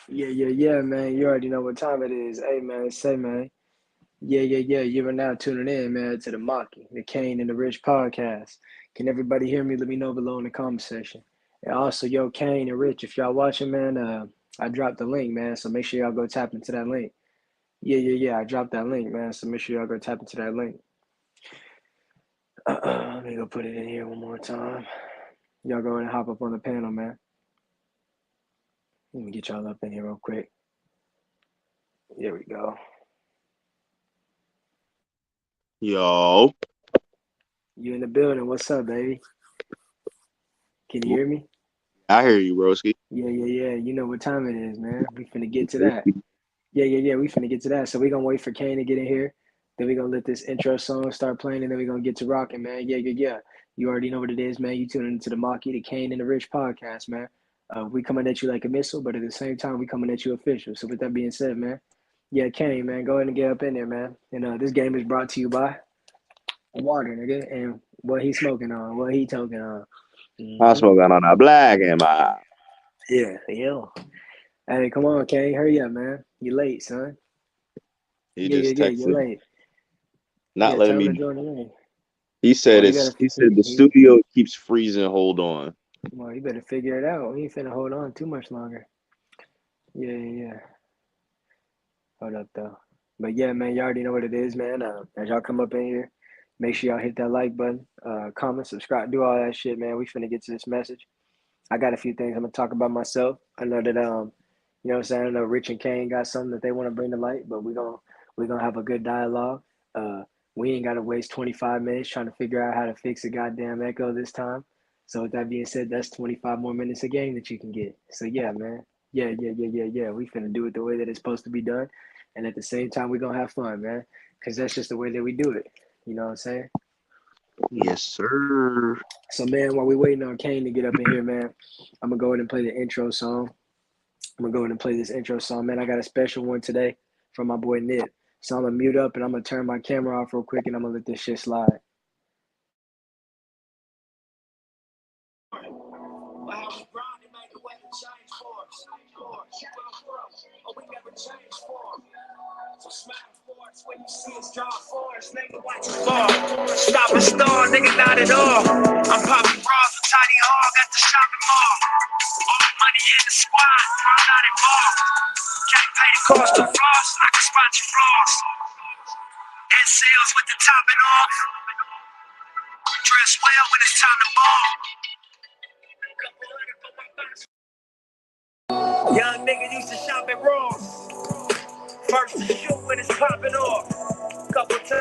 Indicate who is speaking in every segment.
Speaker 1: Yeah, man. You already know what time it is. Hey, man, say, man. Yeah. You are now tuning in, man, to the Maki, the Kane and the Rich podcast. Can everybody hear me? Let me know below in the comment section. And also, yo, Kane and Rich, if y'all watching, man, I dropped the link, man. So make sure y'all go tap into that link. Yeah. I dropped that link, man. So make sure y'all go tap into that link. Let me go put it in here one more time. Y'all go ahead and hop up on the panel, man. Let me get y'all up in here real quick. Here we go.
Speaker 2: Yo.
Speaker 1: You in the building? What's up, baby? Can you hear me?
Speaker 2: I hear you, Broski.
Speaker 1: Yeah. You know what time it is, man. We finna get to that. Yeah. We finna get to that. So we gonna wait for Kane to get in here. Then we gonna let this intro song start playing, and then we gonna get to rocking, man. Yeah. You already know what it is, man. You tuning into the Maki, the Kane and the Rich podcast, man. We coming at you like a missile, but at the same time, we coming at you official. So with that being said, man, yeah, Kane, man, go ahead and get up in there, man. And this game is brought to you by water, nigga, and what he smoking on, what he talking on.
Speaker 2: I'm
Speaker 1: Mm-hmm.
Speaker 2: smoking on a black and my.
Speaker 1: Yeah. Hey, come on, Kane. Hurry up, man. You late, son.
Speaker 2: He just
Speaker 1: You're
Speaker 2: texted,
Speaker 1: late.
Speaker 2: not
Speaker 1: Yeah,
Speaker 2: letting
Speaker 1: tell him to
Speaker 2: me.
Speaker 1: join the room.
Speaker 2: He
Speaker 1: Well,
Speaker 2: said
Speaker 1: you gotta,
Speaker 2: He said the
Speaker 1: he,
Speaker 2: studio keeps freezing. Hold on.
Speaker 1: well, you better figure it out. We ain't finna hold on too much longer. Yeah. Hold up, though. But yeah, man, you already know what it is, man. As y'all come up in here, make sure y'all hit that like button, comment, subscribe, do all that shit, man. We finna get to this message. I got a few things I'm gonna talk about myself. I know that you know what I'm saying. I know Rich and Kane got something that they want to bring to light, but we're gonna have a good dialogue. Uh, we ain't gotta waste 25 minutes trying to figure out how to fix a goddamn echo this time. So with that being said, that's 25 more minutes a game that you can get. So yeah, man. Yeah. We finna do it the way that it's supposed to be done, and at the same time, we're gonna have fun, man. Cause that's just the way that we do it. You know what I'm saying?
Speaker 2: Yes, sir.
Speaker 1: So man, while we waiting on Kane to get up in here, man, I'm gonna go ahead and play the intro song. I'm gonna go ahead and play this intro song, man. I got a special one today from my boy Nip. So I'm gonna mute up and I'm gonna turn my camera off real quick and I'm gonna let this shit slide. So smile for us when you see us draw for us, nigga, watch us fall. Stop and start, nigga, not at all. I'm popping bras with Tiny Hog at the shopping mall. All the money in the squad, I'm not involved. Can't pay the cost of floss, I can spot your flaws. And sales with the topping off. Dress well when it's time to ball. Young nigga used to shop at Ross. First to shoot when it's popping off. Couple times.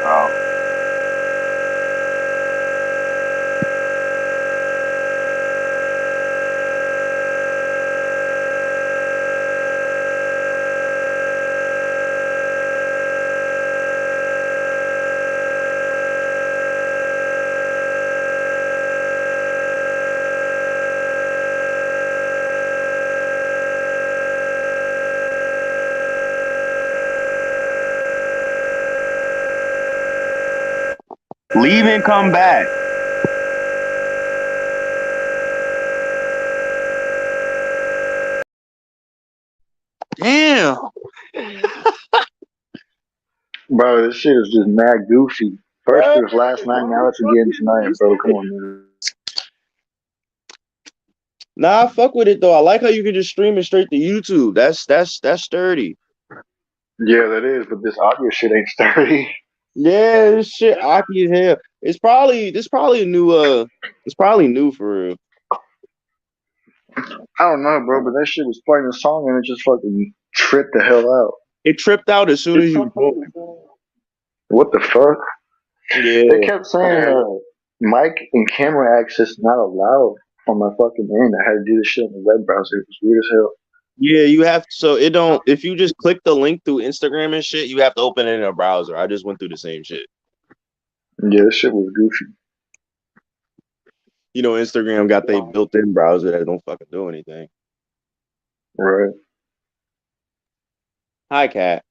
Speaker 2: Oh. Leave and come back. Damn.
Speaker 3: Bro, this shit is just mad goofy. First
Speaker 2: Bro,
Speaker 3: it was last night, now it's
Speaker 2: fuck
Speaker 3: again
Speaker 2: with
Speaker 3: tonight,
Speaker 2: this
Speaker 3: bro. Come
Speaker 2: shit.
Speaker 3: on, man.
Speaker 2: Nah, I fuck with it though. I like how you can just stream it straight to YouTube. That's sturdy.
Speaker 3: Yeah, that is, but this audio shit ain't sturdy.
Speaker 2: Yeah, this shit Aki as hell. It's probably a new it's probably new for real.
Speaker 3: I don't know, bro, but that shit was playing a song and it just fucking tripped the hell out.
Speaker 2: It tripped out as soon as you joined.
Speaker 3: What the fuck? They
Speaker 2: Yeah.
Speaker 3: kept saying mic and camera access not allowed on my fucking end. I had to do this shit on the web browser. It was weird as hell.
Speaker 2: Yeah, you have so it don't if you just click the link through Instagram and shit, you have to open it in a browser. I just went through the same shit.
Speaker 3: Yeah, this shit was goofy.
Speaker 2: You know, Instagram got their built-in browser that don't fucking do anything.
Speaker 3: Right.
Speaker 2: Hi, cat.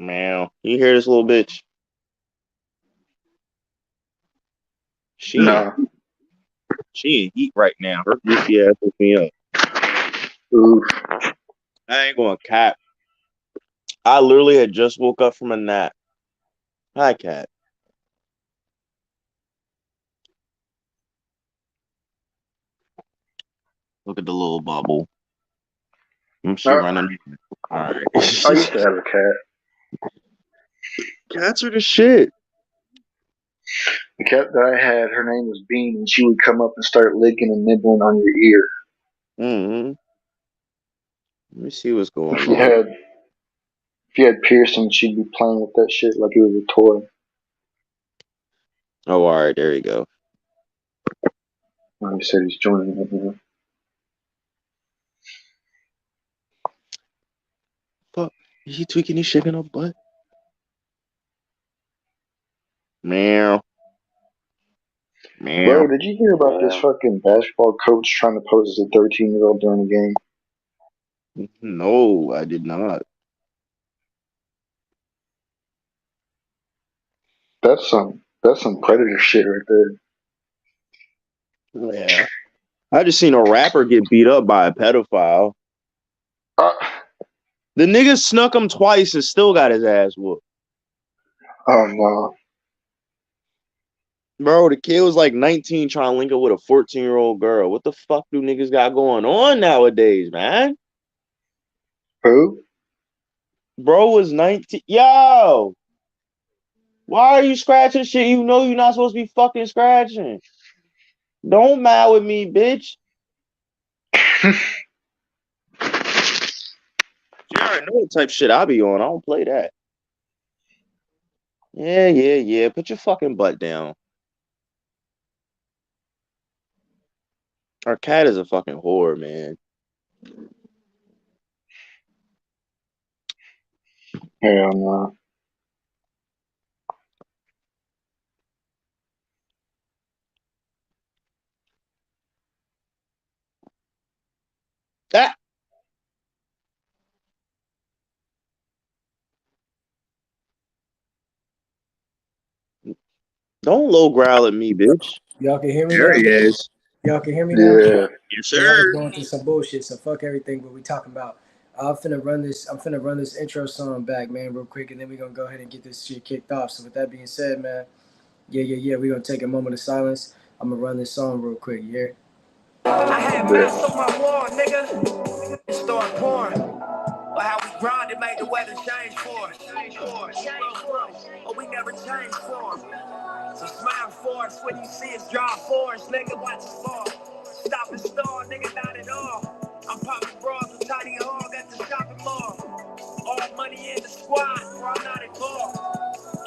Speaker 2: Meow. You hear this little bitch? She ain't
Speaker 3: Nah.
Speaker 2: she ain't eat right now. Her goofy ass woke me up.
Speaker 3: Oof.
Speaker 2: I ain't going cat. I literally had just woke up from a nap. Hi, cat. Look at the little bubble. She
Speaker 3: Uh,
Speaker 2: running. All right.
Speaker 3: I used to have a cat.
Speaker 2: Cats are the shit.
Speaker 3: The cat that I had, her name was Bean, and she would come up and start licking and nibbling on your ear.
Speaker 2: Mm-hmm. Let me see what's going
Speaker 3: If you
Speaker 2: on.
Speaker 3: had if you had piercings, she'd be playing with that shit like it was a toy.
Speaker 2: Oh, all right. There you go.
Speaker 3: He said he's joining it now.
Speaker 2: Fuck. Is he tweaking his shaking her butt? Meow.
Speaker 3: Bro,
Speaker 2: Meow.
Speaker 3: did you hear about this fucking basketball coach trying to pose as a 13-year-old during the game?
Speaker 2: No, I did not.
Speaker 3: That's some predator shit right there.
Speaker 2: Yeah. I just seen a rapper get beat up by a pedophile.
Speaker 3: Uh,
Speaker 2: The nigga snuck him twice and still got his ass whooped.
Speaker 3: oh no.
Speaker 2: Bro, the kid was like 19 trying to link up with a 14-year-old girl. What the fuck do niggas got going on nowadays, man?
Speaker 3: Who?
Speaker 2: Bro was 19. Yo! Why are you scratching shit you know you're not supposed to be fucking scratching? Don't mad with me, bitch. You already know what type shit I be on. I don't play that. Yeah. Put your fucking butt down. Our cat is a fucking whore, man.
Speaker 3: Hell no.
Speaker 2: Ah! Don't low growl at me, bitch.
Speaker 1: Y'all can hear me
Speaker 2: There
Speaker 1: now?
Speaker 2: he is.
Speaker 1: Y'all can hear me now?
Speaker 3: Yeah.
Speaker 2: Yes,
Speaker 1: Cause I was
Speaker 2: sir.
Speaker 1: going through some bullshit, so fuck everything. What we talking about? I'm finna run this. I'm finna run this intro song back, man, real quick, and then we gonna go ahead and get this shit kicked off. So with that being said, man, yeah, we gonna take a moment of silence. I'm gonna run this song real quick. You hear? I had
Speaker 3: Yeah.
Speaker 1: maps on my wall, nigga, and start pouring. But how we grind it made the weather change for us. But we never changed for us. So smile for us when you see us draw for us, nigga, watch us fall. Stop and start, nigga, not at all. I'm popping bras with Tiny Hog at the shopping mall. All money in the squad, bro, I'm not involved.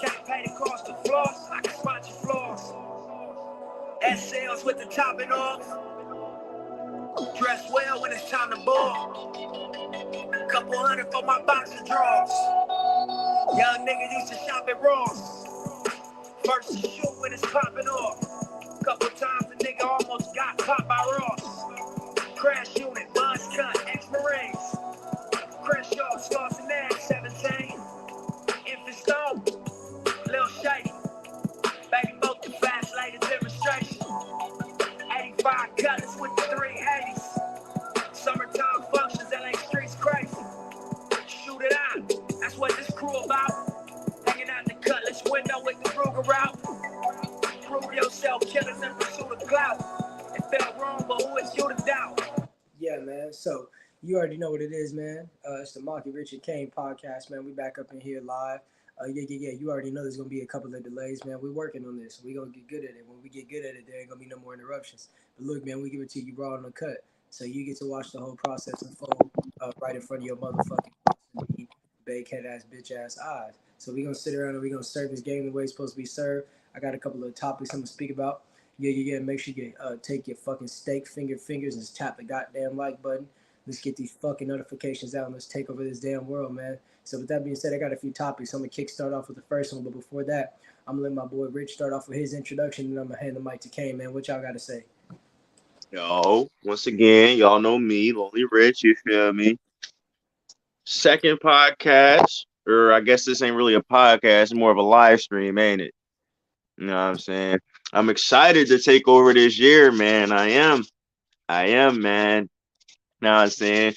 Speaker 1: Can't pay the cost of floss, I can spot your flaws. SLs with the topping off. Dress well when it's time to ball. Couple hundred for my boxer drawers. Young nigga used to shop at Ross. First to shoot when it's popping off. Couple times a nigga almost got popped by Ross. Crash unit, buzz cut, ex-Marines. Crash off, stars and eggs, 17. Infant stone, Lil Shady. Baby boat the fast lady demonstration. 85 cutlets with the 380s. Summertime functions, LA streets crazy. Shoot it out, that's what this crew about. wanna know what the Ruger out? Prove yourself, killers in pursuit of clout. It felt wrong, but who is you to doubt? Yeah, man. So you already know what it is, man. It's the Marky Richard Kane podcast, man. We back up in here live. Yeah. You already know there's gonna be a couple of delays, man. We're working on this. We're gonna get good at it. When we get good at it, there ain't gonna be no more interruptions. But look, man, we give it to you raw and uncut, so you get to watch the whole process unfold right in front of your motherfucking bakehead ass bitch ass eyes. So we're gonna sit around and we're gonna serve this game the way it's supposed to be served. I got a couple of topics I'm gonna speak about. Yeah. Make sure you take your fucking steak fingers and tap the goddamn like button. Let's get these fucking notifications out and let's take over this damn world, man. So with that being said, I got a few topics. I'm gonna start off with the first one, but before that, I'm gonna let my boy Rich start off with his introduction, and I'm gonna hand the mic to Kane, man. What y'all got to say?
Speaker 2: Yo, once again, y'all know me, Lonely Rich, you feel me? Second podcast, or I guess this ain't really a podcast, it's more of a live stream, ain't it? You know what I'm saying? I'm excited to take over this year, man. I am, man. You know what I'm saying?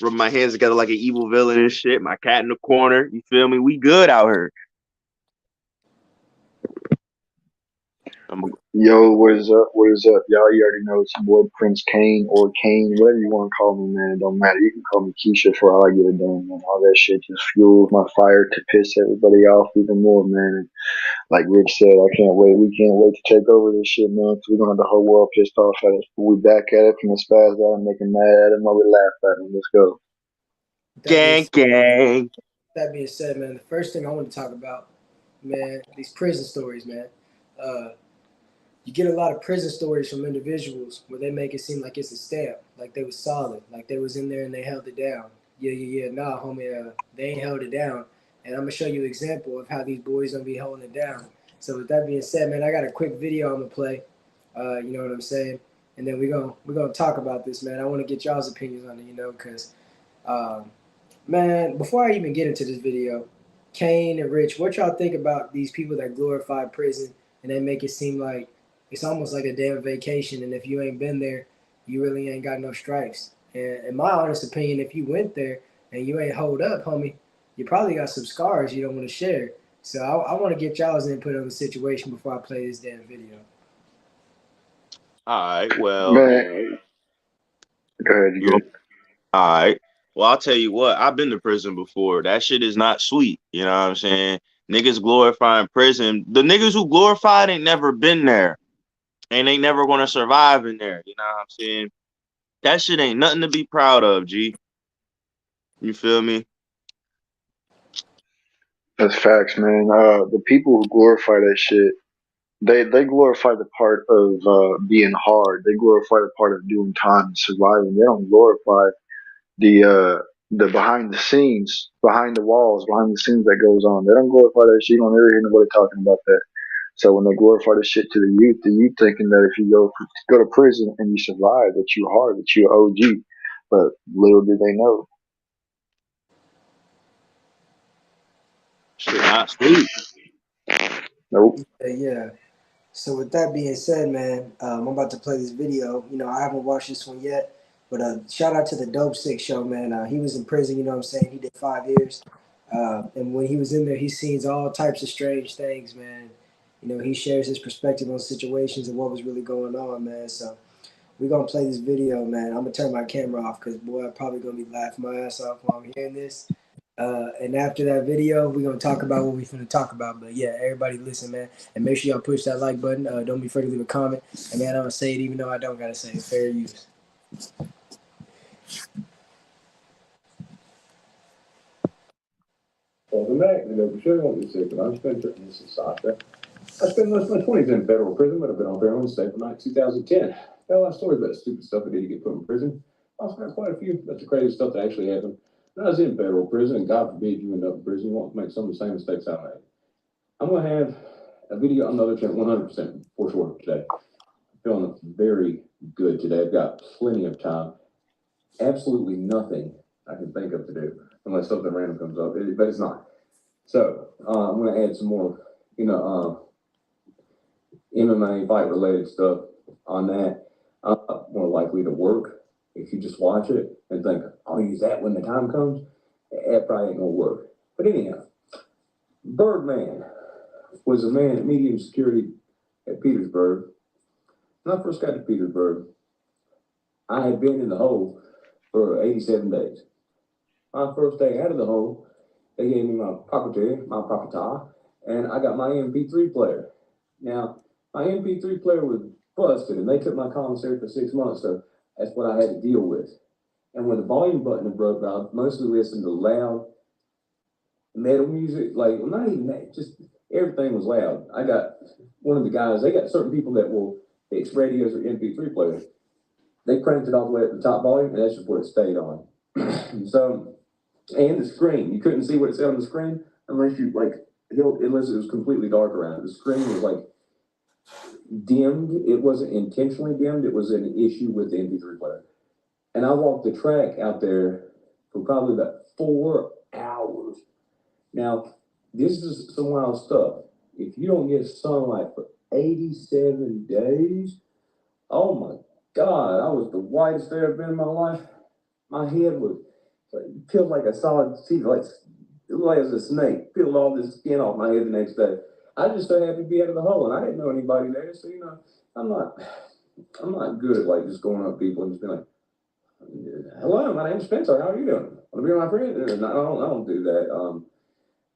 Speaker 2: Rub my hands together like an evil villain and shit. My cat in the corner. You feel me? We good out here.
Speaker 3: Yo, what is up? What is up, y'all? You already know it's your boy Prince Kane or Kane, whatever you want to call me, man. It don't matter. You can call me Keisha for all I get it done, man. All that shit just fuels my fire to piss everybody off even more, man. And like Rich said, I can't wait. We can't wait to take over this shit, man. Cause we're gonna have the whole world pissed off at us. We back at it from the spaz out and making mad at them while we laugh at them. Let's go.
Speaker 2: Gang.
Speaker 1: That being said, man, the first thing I want to talk about, man, these prison stories, man. You get a lot of prison stories from individuals where they make it seem like it's a stamp, like they was solid, like they was in there and they held it down. Yeah. Nah, homie, they ain't held it down. And I'm gonna show you an example of how these boys gonna be holding it down. So with that being said, man, I got a quick video I'm gonna play. You know what I'm saying? And then we're gonna talk about this, man. I want to get y'all's opinions on it, because um, man, before I even get into this video, Kane and Rich, what y'all think about these people that glorify prison and they make it seem like it's almost like a damn vacation, and if you ain't been there, you really ain't got no stripes. And in my honest opinion, if you went there and you ain't hold up, homie, you probably got some scars you don't want to share. So I want to get y'all's input on the situation before I play this damn video.
Speaker 2: All right, well,
Speaker 3: Man, go ahead, you good.
Speaker 2: all right. Well, I'll tell you what, I've been to prison before. That shit is not sweet. You know what I'm saying? Niggas glorifying prison. The niggas who glorified ain't never been there. And they never gonna survive in there. You know what I'm saying? That shit ain't nothing to be proud of, G. You feel me?
Speaker 3: That's facts, man. The people who glorify that shit, they glorify the part of being hard. They glorify the part of doing time and surviving. They don't glorify the behind the scenes, behind the walls, behind the scenes that goes on. They don't glorify that shit. You don't ever hear nobody talking about that. So when they glorify the shit to the youth thinking that if you go to prison and you survive, that you hard, that you OG. But little do they know.
Speaker 2: Shit not sweet.
Speaker 3: Nope.
Speaker 1: Yeah. So with that being said, man, I'm about to play this video. I haven't watched this one yet, but shout out to the Dope Sick Show, man. He was in prison, you know what I'm saying? He did 5 years. And when he was in there, he's seen all types of strange things, man. He shares his perspective on situations and what was really going on, man. So we're going to play this video, man. I'm going to turn my camera off because, boy, I'm probably going to be laughing my ass off while I'm hearing this. And after that video, we're going to talk about what we're going to talk about. But, yeah, everybody listen, man. And make sure y'all push that like button. Don't be afraid to leave a comment. And, man, I'm going to say it even though I don't got to say it. Fair use.
Speaker 4: Welcome back. For sure won't be sick, but I'm Spencer, and this is Sasha. I spent most of my 20s in federal prison, but I've been on bail and stay from like 2010. Got a lot of stories about stupid stuff I did to get put in prison. Also got quite a few about the crazy stuff that actually happened. When I was in federal prison, and God forbid you end up in prison, you won't make some of the same mistakes I made. I'm going to have a video on the other channel 100% for sure today. I'm feeling very good today. I've got plenty of time. Absolutely nothing I can think of to do unless something random comes up, but it's not. So I'm going to add some more, MMA fight related stuff on that. More likely to work if you just watch it and think, I'll use that when the time comes. That probably ain't going to work. But anyhow, Birdman. was a man at medium security at Petersburg. When I first got to Petersburg, I had been in the hole for 87 days. My first day out of the hole, they gave me my pocket, and I got my MP3 player. Now, my MP3 player was busted, and they took my commissary for 6 months, so that's what I had to deal with. And when the volume button broke, I mostly listened to loud metal music, like, well, not even that, just everything was loud. I got one of the guys, they got certain people that will fix radios or MP3 players. They cranked it all the way at the top volume, and that's just what it stayed on. So, and the screen, you couldn't see what it said on the screen unless you, like, unless it was completely dark around it. The screen was, like, dimmed. It wasn't intentionally dimmed. It was an issue with the MP3 player. And I walked the track out there for probably about 4 hours. Now, this is some wild stuff. If you don't get sunlight for 87 days, oh my God, I was the whitest I've ever been in my life. My head was peeled like a solid seed, like it looked like it was a snake. Peeled all this skin off my head the next day. I was just so happy to be out of the hole, and I didn't know anybody there. So I'm not good at like just going up to people and just being like, "Hello, my name's Spencer. How are you doing? Want to be my friend?" I don't do that.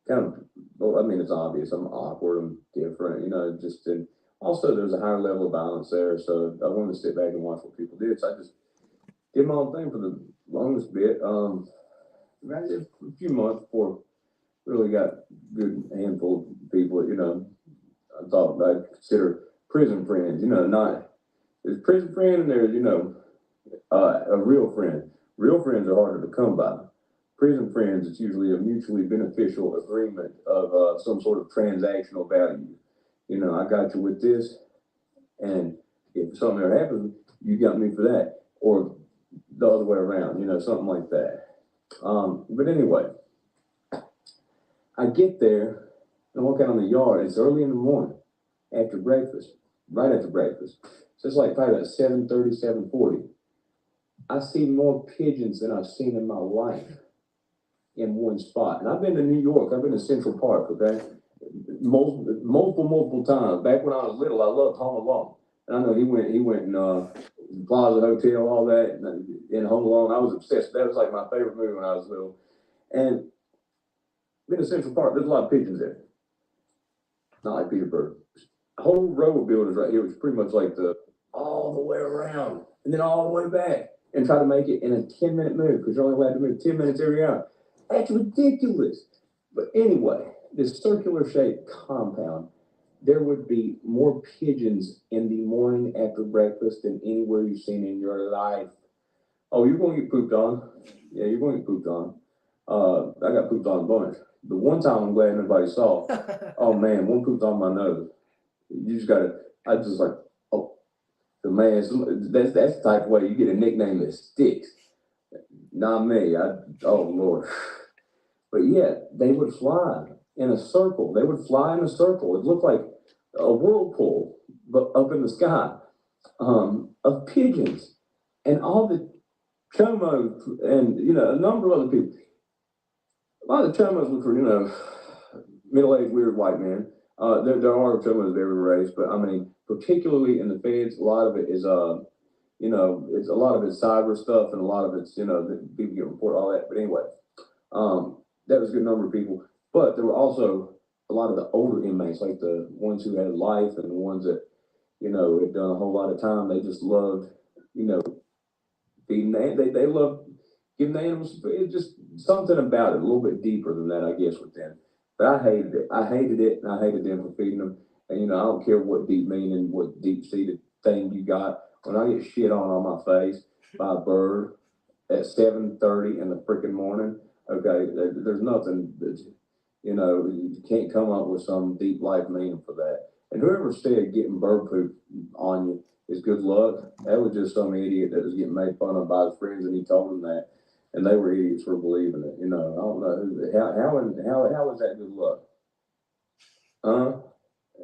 Speaker 4: Kind of. Well, I mean, it's obvious. I'm awkward. I'm different. And also there's a higher level of balance there. So I wanted to sit back and watch what people did. So I just did my own thing for the longest bit. I did a few months before really got good handful of people. I thought I'd consider prison friends. Not there's prison friend and there's a real friend. Real friends are harder to come by. Prison friends, it's usually a mutually beneficial agreement of some sort of transactional value. I got you with this, and if something ever happens, you got me for that, or the other way around. Something like that. But anyway, I get there and walk out on the yard. It's early in the morning, after breakfast, right after breakfast. So it's like probably about 7:30, 7:40. I see more pigeons than I've seen in my life in one spot. And I've been to New York. I've been to Central Park, okay? Multiple times. Back when I was little, I loved Home Alone. And I know he went in Plaza Hotel, all that, in Home Alone. I was obsessed. That was like my favorite movie when I was little. And been to Central Park. There's a lot of pigeons there. Not like Petersburg. A whole row of buildings right here was pretty much like all the way around and then all the way back and try to make it in a 10-minute move because you're only allowed to move 10 minutes every hour. That's ridiculous. But anyway, this circular shaped compound, there would be more pigeons in the morning after breakfast than anywhere you've seen in your life. Oh, you're going to get pooped on. Yeah, you're going to get pooped on. I got pooped on a bunch. The one time I'm glad nobody saw, oh man, one pooped on my nose. I just like, oh, the man, that's the type of way you get a nickname that sticks. Not me. Oh Lord. But yeah, they would fly in a circle. They would fly in a circle. It looked like a whirlpool, but up in the sky, of pigeons. And all the chomos and, a number of other people. A lot of the chomos were for, middle-aged weird white men. There are chomos of every race, but I mean, particularly in the feds, a lot of it is, it's a lot of it's cyber stuff and a lot of it's, people get report all that. But anyway, that was a good number of people. But there were also a lot of the older inmates, like the ones who had life and the ones that, had done a whole lot of time. They just loved, feeding. They loved giving the animals. It's just something about it, a little bit deeper than that, I guess, with them. But I hated it. I hated it, and I hated them for feeding them. And, I don't care what deep meaning, what deep-seated thing you got. When I get shit on my face by a bird at 7:30 in the freaking morning, okay, there's nothing that, you can't come up with some deep life meaning for that. And whoever said getting bird poop on you is good luck, that was just some idiot that was getting made fun of by his friends, and he told them that. And they were idiots for believing it. I don't know how is that good luck?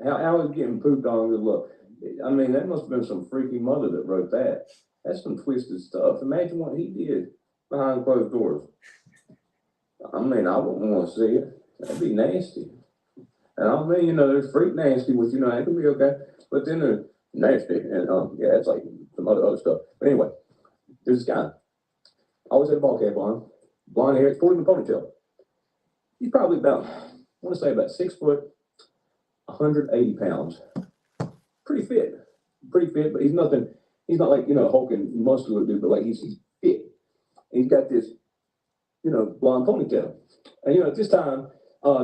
Speaker 4: How is getting pooped on good luck? I mean, that must have been some freaky mother that wrote that. That's some twisted stuff. Imagine what he did behind closed doors. I mean, I wouldn't want to see it. That'd be nasty. And I mean, there's freak nasty, which, it can be okay. But then there's nasty. And, yeah, it's like some other stuff. But anyway, there's this guy. Always had a ball cap on. Blonde hair, 40 in the ponytail. He's probably about, I want to say about 6 foot, 180 pounds. Pretty fit. But he's not like, hulking muscular dude, but like he's fit. And he's got this, blonde ponytail. And, at this time,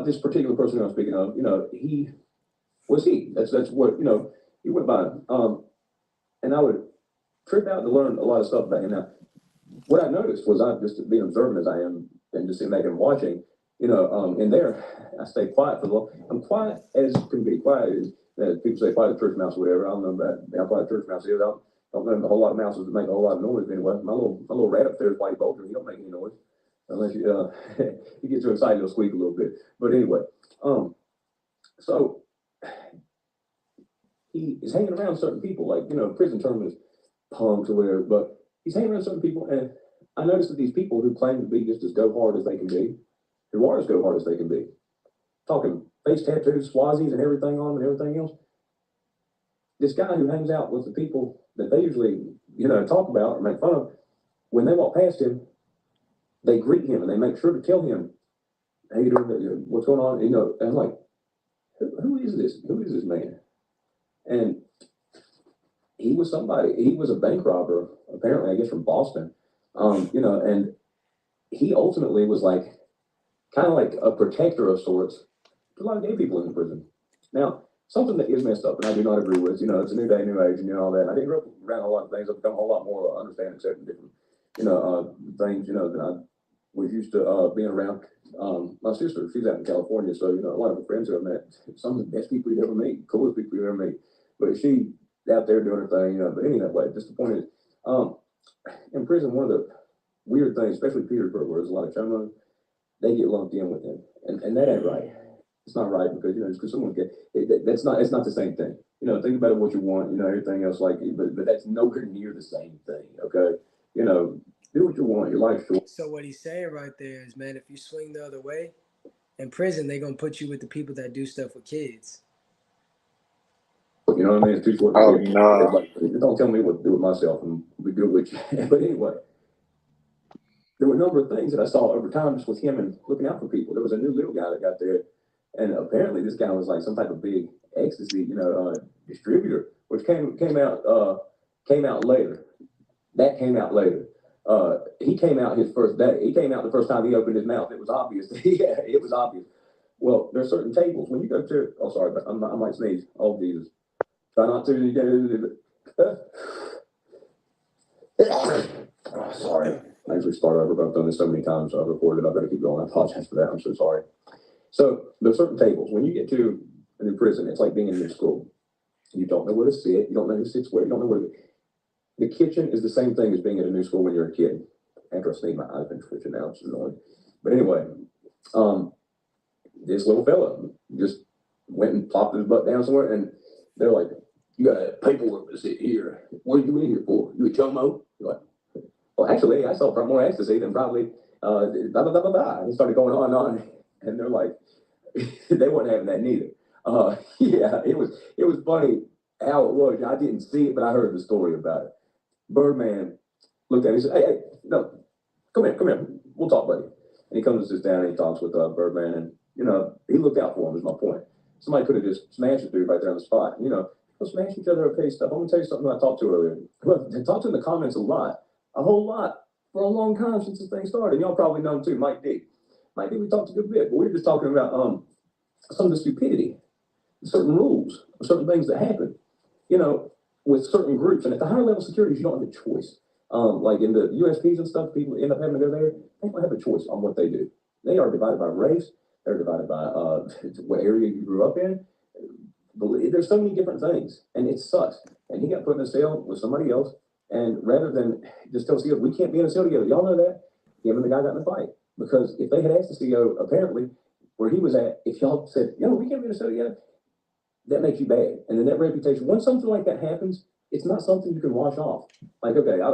Speaker 4: this particular person I'm speaking of, he was he. That's what, he went by. And I would trip out to learn a lot of stuff about him. Now, what I noticed was I just being observant as I am and just sitting back and watching, in there, I stay quiet for the long. I'm quiet as can be. Quiet as people say, quiet as church mouse or whatever. I don't know about how quiet church mouse is. I don't know a whole lot of mouses that make a whole lot of noise anyway. My little rat up there is white vulture. He don't make any noise unless you you get too excited, he'll squeak a little bit. But anyway, so he is hanging around certain people, like prison term is punks or whatever, but he's hanging around certain people, and I noticed that these people who claim to be just as go hard as they can be, who are as go hard as they can be, talking face tattoos, swazis, and everything on them and everything else. This guy who hangs out with the people that they usually, talk about or make fun of, when they walk past him, they greet him and they make sure to tell him, "Hey, you doing? What's going on?" And I'm like, who is this? Who is this man? And he was somebody. He was a bank robber, apparently, I guess from Boston. And he ultimately was like kind of like a protector of sorts to a lot of gay people in the prison. Now, something that is messed up, and I do not agree with, it's a new day, new age, and all that. And I didn't grow up around a lot of things. I've become a whole lot more understanding certain different, things, that I was used to being around. My sister, she's out in California, so, a lot of her friends who I met, some of the best people you'd ever meet, coolest people you'd ever meet. But she out there doing her thing, but anyway, just the point is, in prison, one of the weird things, especially Petersburg, where there's a lot of chumos, they get lumped in with him, and that ain't right. It's not right because just because someone it's not the same thing. Think about what you want. Everything else but that's nowhere near the same thing. Okay, do what you want. Your life's short.
Speaker 1: So what he's saying right there is, man, if you swing the other way, in prison they're gonna put you with the people that do stuff with kids.
Speaker 4: You know what I mean? It's too short.
Speaker 3: Oh no!
Speaker 4: Don't tell me what to do with myself and be good with you. But anyway. There were a number of things that I saw over time just with him and looking out for people. There was a new little guy that got there, and apparently this guy was like some type of big ecstasy, distributor, which came out later. That came out later. He came out his first day. He came out the first time he opened his mouth. It was obvious. Yeah, it was obvious. Well, there's certain tables when you go to. Oh, sorry, but I might sneeze. Oh, Jesus! Try not to. Oh, sorry. I usually start over, but I've done this so many times, so I've recorded. I better keep going. I apologize for that. I'm so sorry. So there's certain tables. When you get to a new prison, it's like being in new school. You don't know where to sit. You don't know who sits where. You don't know where to. The kitchen is the same thing as being at a new school when you're a kid. After I sneeze, my eyes been twitching now. It's annoying. But anyway, this little fella just went and plopped his butt down somewhere, and they're like, "You got paperwork to sit here. What are you in here for? You a chomo?" You're like, "Well, actually, I saw more ecstasy than probably blah, blah, blah, blah, blah." And he started going on, and they're like, they weren't having that neither. Yeah, it was funny how it was. I didn't see it, but I heard the story about it. Birdman looked at me and said, "Hey, no, come here. We'll talk, buddy." And he comes and sits down and he talks with Birdman, and he looked out for him. Is my point. Somebody could have just smashed the dude right there on the spot. They'll smash each other okay stuff. I'm gonna tell you something I talked to earlier. I talked to in the comments a whole lot for a long time since this thing started. Y'all probably know him too, Mike D. Mike D, we talked a good bit, but we were just talking about some of the stupidity, certain rules, certain things that happen, with certain groups. And at the higher level securities, you don't have a choice. Like in the USPs and stuff, people end up having to go there. They don't have a choice on what they do. They are divided by race. They're divided by what area you grew up in. There's so many different things, and it sucks. And he got put in a cell with somebody else, and rather than just tell CO, we can't be in a cell together. Y'all know that? Him and the guy got in a fight. Because if they had asked the CO, apparently, where he was at, if y'all said, we can't be in a cell together, that makes you bad. And then that reputation, when something like that happens, it's not something you can wash off. Like, okay, I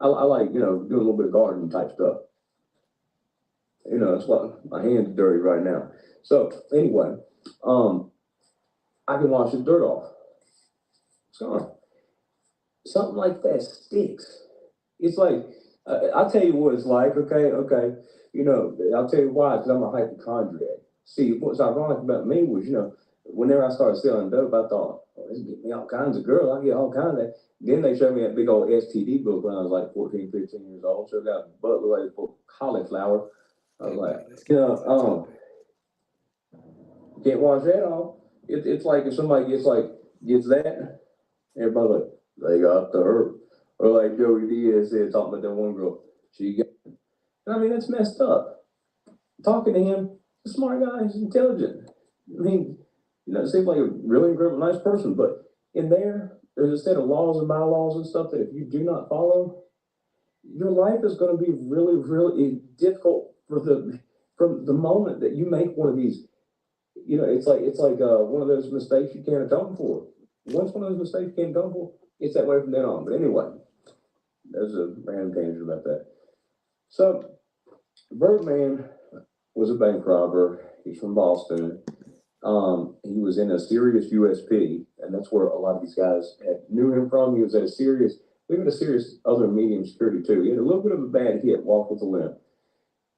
Speaker 4: like, doing a little bit of garden type stuff. That's why my hand's dirty right now. So anyway, I can wash the dirt off. It's gone. Something like that sticks. It's like, I'll tell you what it's like, okay. I'll tell you why, because I'm a hypochondriac. See, what's ironic about me was, whenever I started selling dope, I thought, oh, this get me all kinds of girls. I get all kinds of that. Then they showed me that big old STD book when I was like 14, 15 years old. So I got a butt related for cauliflower. I was like, can't wash that off. It's like if somebody gets that, everybody like, they got the herb. Or like Joey Diaz said, talking about that one girl, she got it. I mean, that's messed up. Talking to him, he's a smart guy, he's intelligent. I mean, it seems like a really incredible, nice person, but in there's a set of laws and bylaws and stuff that if you do not follow, your life is going to be really, really difficult from the moment that you make one of these. It's like one of those mistakes you can't atone for. Once one of those mistakes you can't atone for, it's that way from then on. But anyway, there's a random tangent about that. So, Birdman was a bank robber. He's from Boston. He was in a Sirius USP, and that's where a lot of these guys knew him from. He was at a Sirius, even a Sirius other medium security too. He had a little bit of a bad hit, walked with a limp,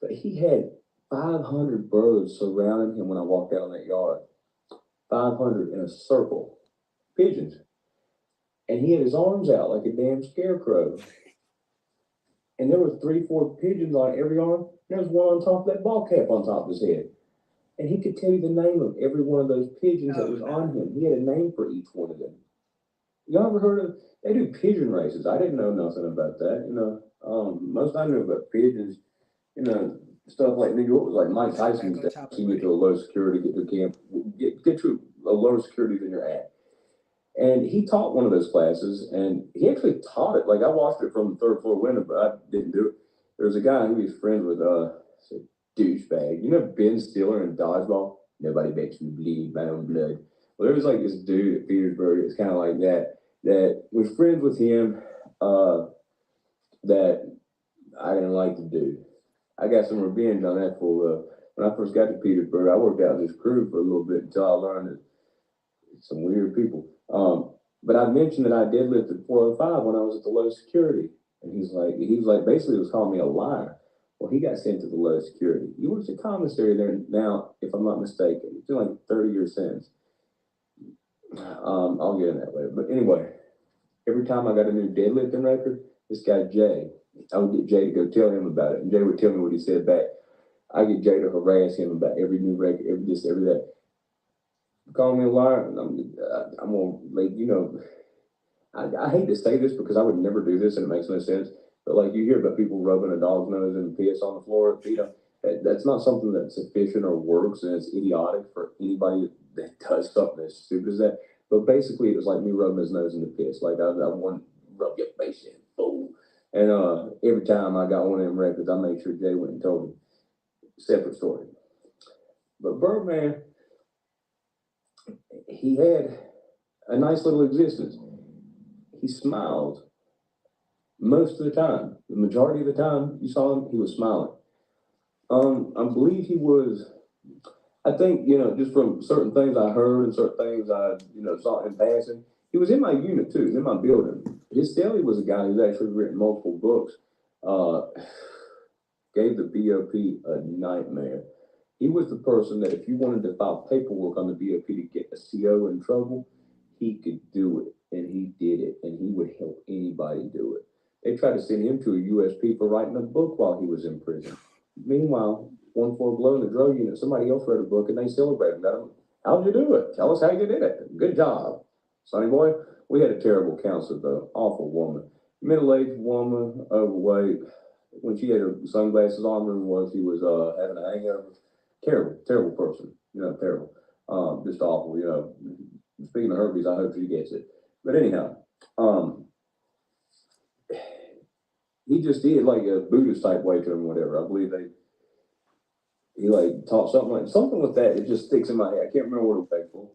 Speaker 4: but he had 500 birds surrounding him when I walked out on that yard. 500 in a circle, pigeons, and he had his arms out like a damn scarecrow. And there were 3-4 pigeons on every arm. There was one on top of that ball cap on top of his head. And he could tell you the name of every one of those pigeons that was on him. He had a name for each one of them. Y'all ever heard of, they do pigeon races. I didn't know nothing about that. Most I knew about pigeons, stuff like New York was like Mike Tyson's that you get to a low security, get to camp, get to a lower security than you're at. And he taught one of those classes, and he actually taught it. Like, I watched it from the third floor window, but I didn't do it. There was a guy who was friends with a douchebag. Ben Stiller in Dodgeball? Nobody makes me bleed my own blood. Well, there was like this dude at Petersburg. It's kind of like that was friends with him. That I didn't like the dude. I got some revenge on that fool. When I first got to Petersburg, I worked out this crew for a little bit until I learned that some weird people. But I mentioned that I deadlifted 405 when I was at the low security. And he was like, basically, he was calling me a liar. Well, he got sent to the low security. He works at commissary there now, if I'm not mistaken. It's been like a 30-year sentence. I'll get in that later. But anyway, every time I got a new deadlifting record, this guy, Jay, I would get Jay to go tell him about it. And Jay would tell me what he said back. I get Jay to harass him about every new record, every this, every that. Call me a liar, and I'm gonna I hate to say this because I would never do this and it makes no sense, but like you hear about people rubbing a dog's nose and piss on the floor, that's not something that's efficient or works, and it's idiotic for anybody that does something as stupid as that. But basically, it was like me rubbing his nose in the piss. Like I want to rub your face in, fool. And every time I got one of them records, I made sure Jay went and told him. Separate story. But Birdman, he had a nice little existence. He smiled most of the time. The majority of the time you saw him, he was smiling. I believe he was, I think, just from certain things I heard and certain things I, saw in passing, he was in my unit too, in my building. His cellie was a guy who's actually written multiple books. Gave the BOP a nightmare. He was the person that if you wanted to file paperwork on the BOP to get a CO in trouble, he could do it, and he did it, and he would help anybody do it. They tried to send him to a USP for writing a book while he was in prison. Meanwhile, 1 floor below in the drug unit, somebody else read a book, and they celebrated him. How'd you do it? Tell us how you did it. Good job. Sonny boy, we had a terrible counselor, though. Awful woman. Middle-aged woman, overweight. When she had her sunglasses on, remember she was having a hangover. Terrible person. Terrible. Just awful, Speaking of herpes, I hope she gets it. But anyhow, he just did like a Buddhist type way to him, whatever. I believe he taught something with that. It just sticks in my head. I can't remember what it was for.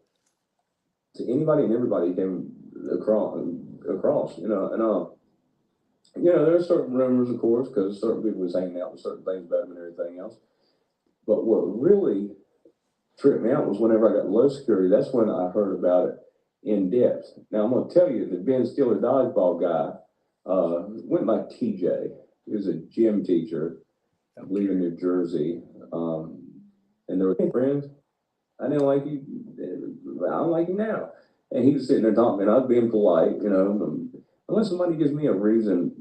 Speaker 4: To anybody and everybody came across, and there are certain rumors, of course, because certain people was hanging out with certain things about him and everything else. But what really tripped me out was whenever I got low security. That's when I heard about it in depth. Now I'm going to tell you, the Ben Stiller dodgeball guy went by TJ. He was a gym teacher, I believe in New Jersey. And they were friends. I didn't like you. I don't like you now. And he was sitting there talking, and I was being polite, you know, unless somebody gives me a reason,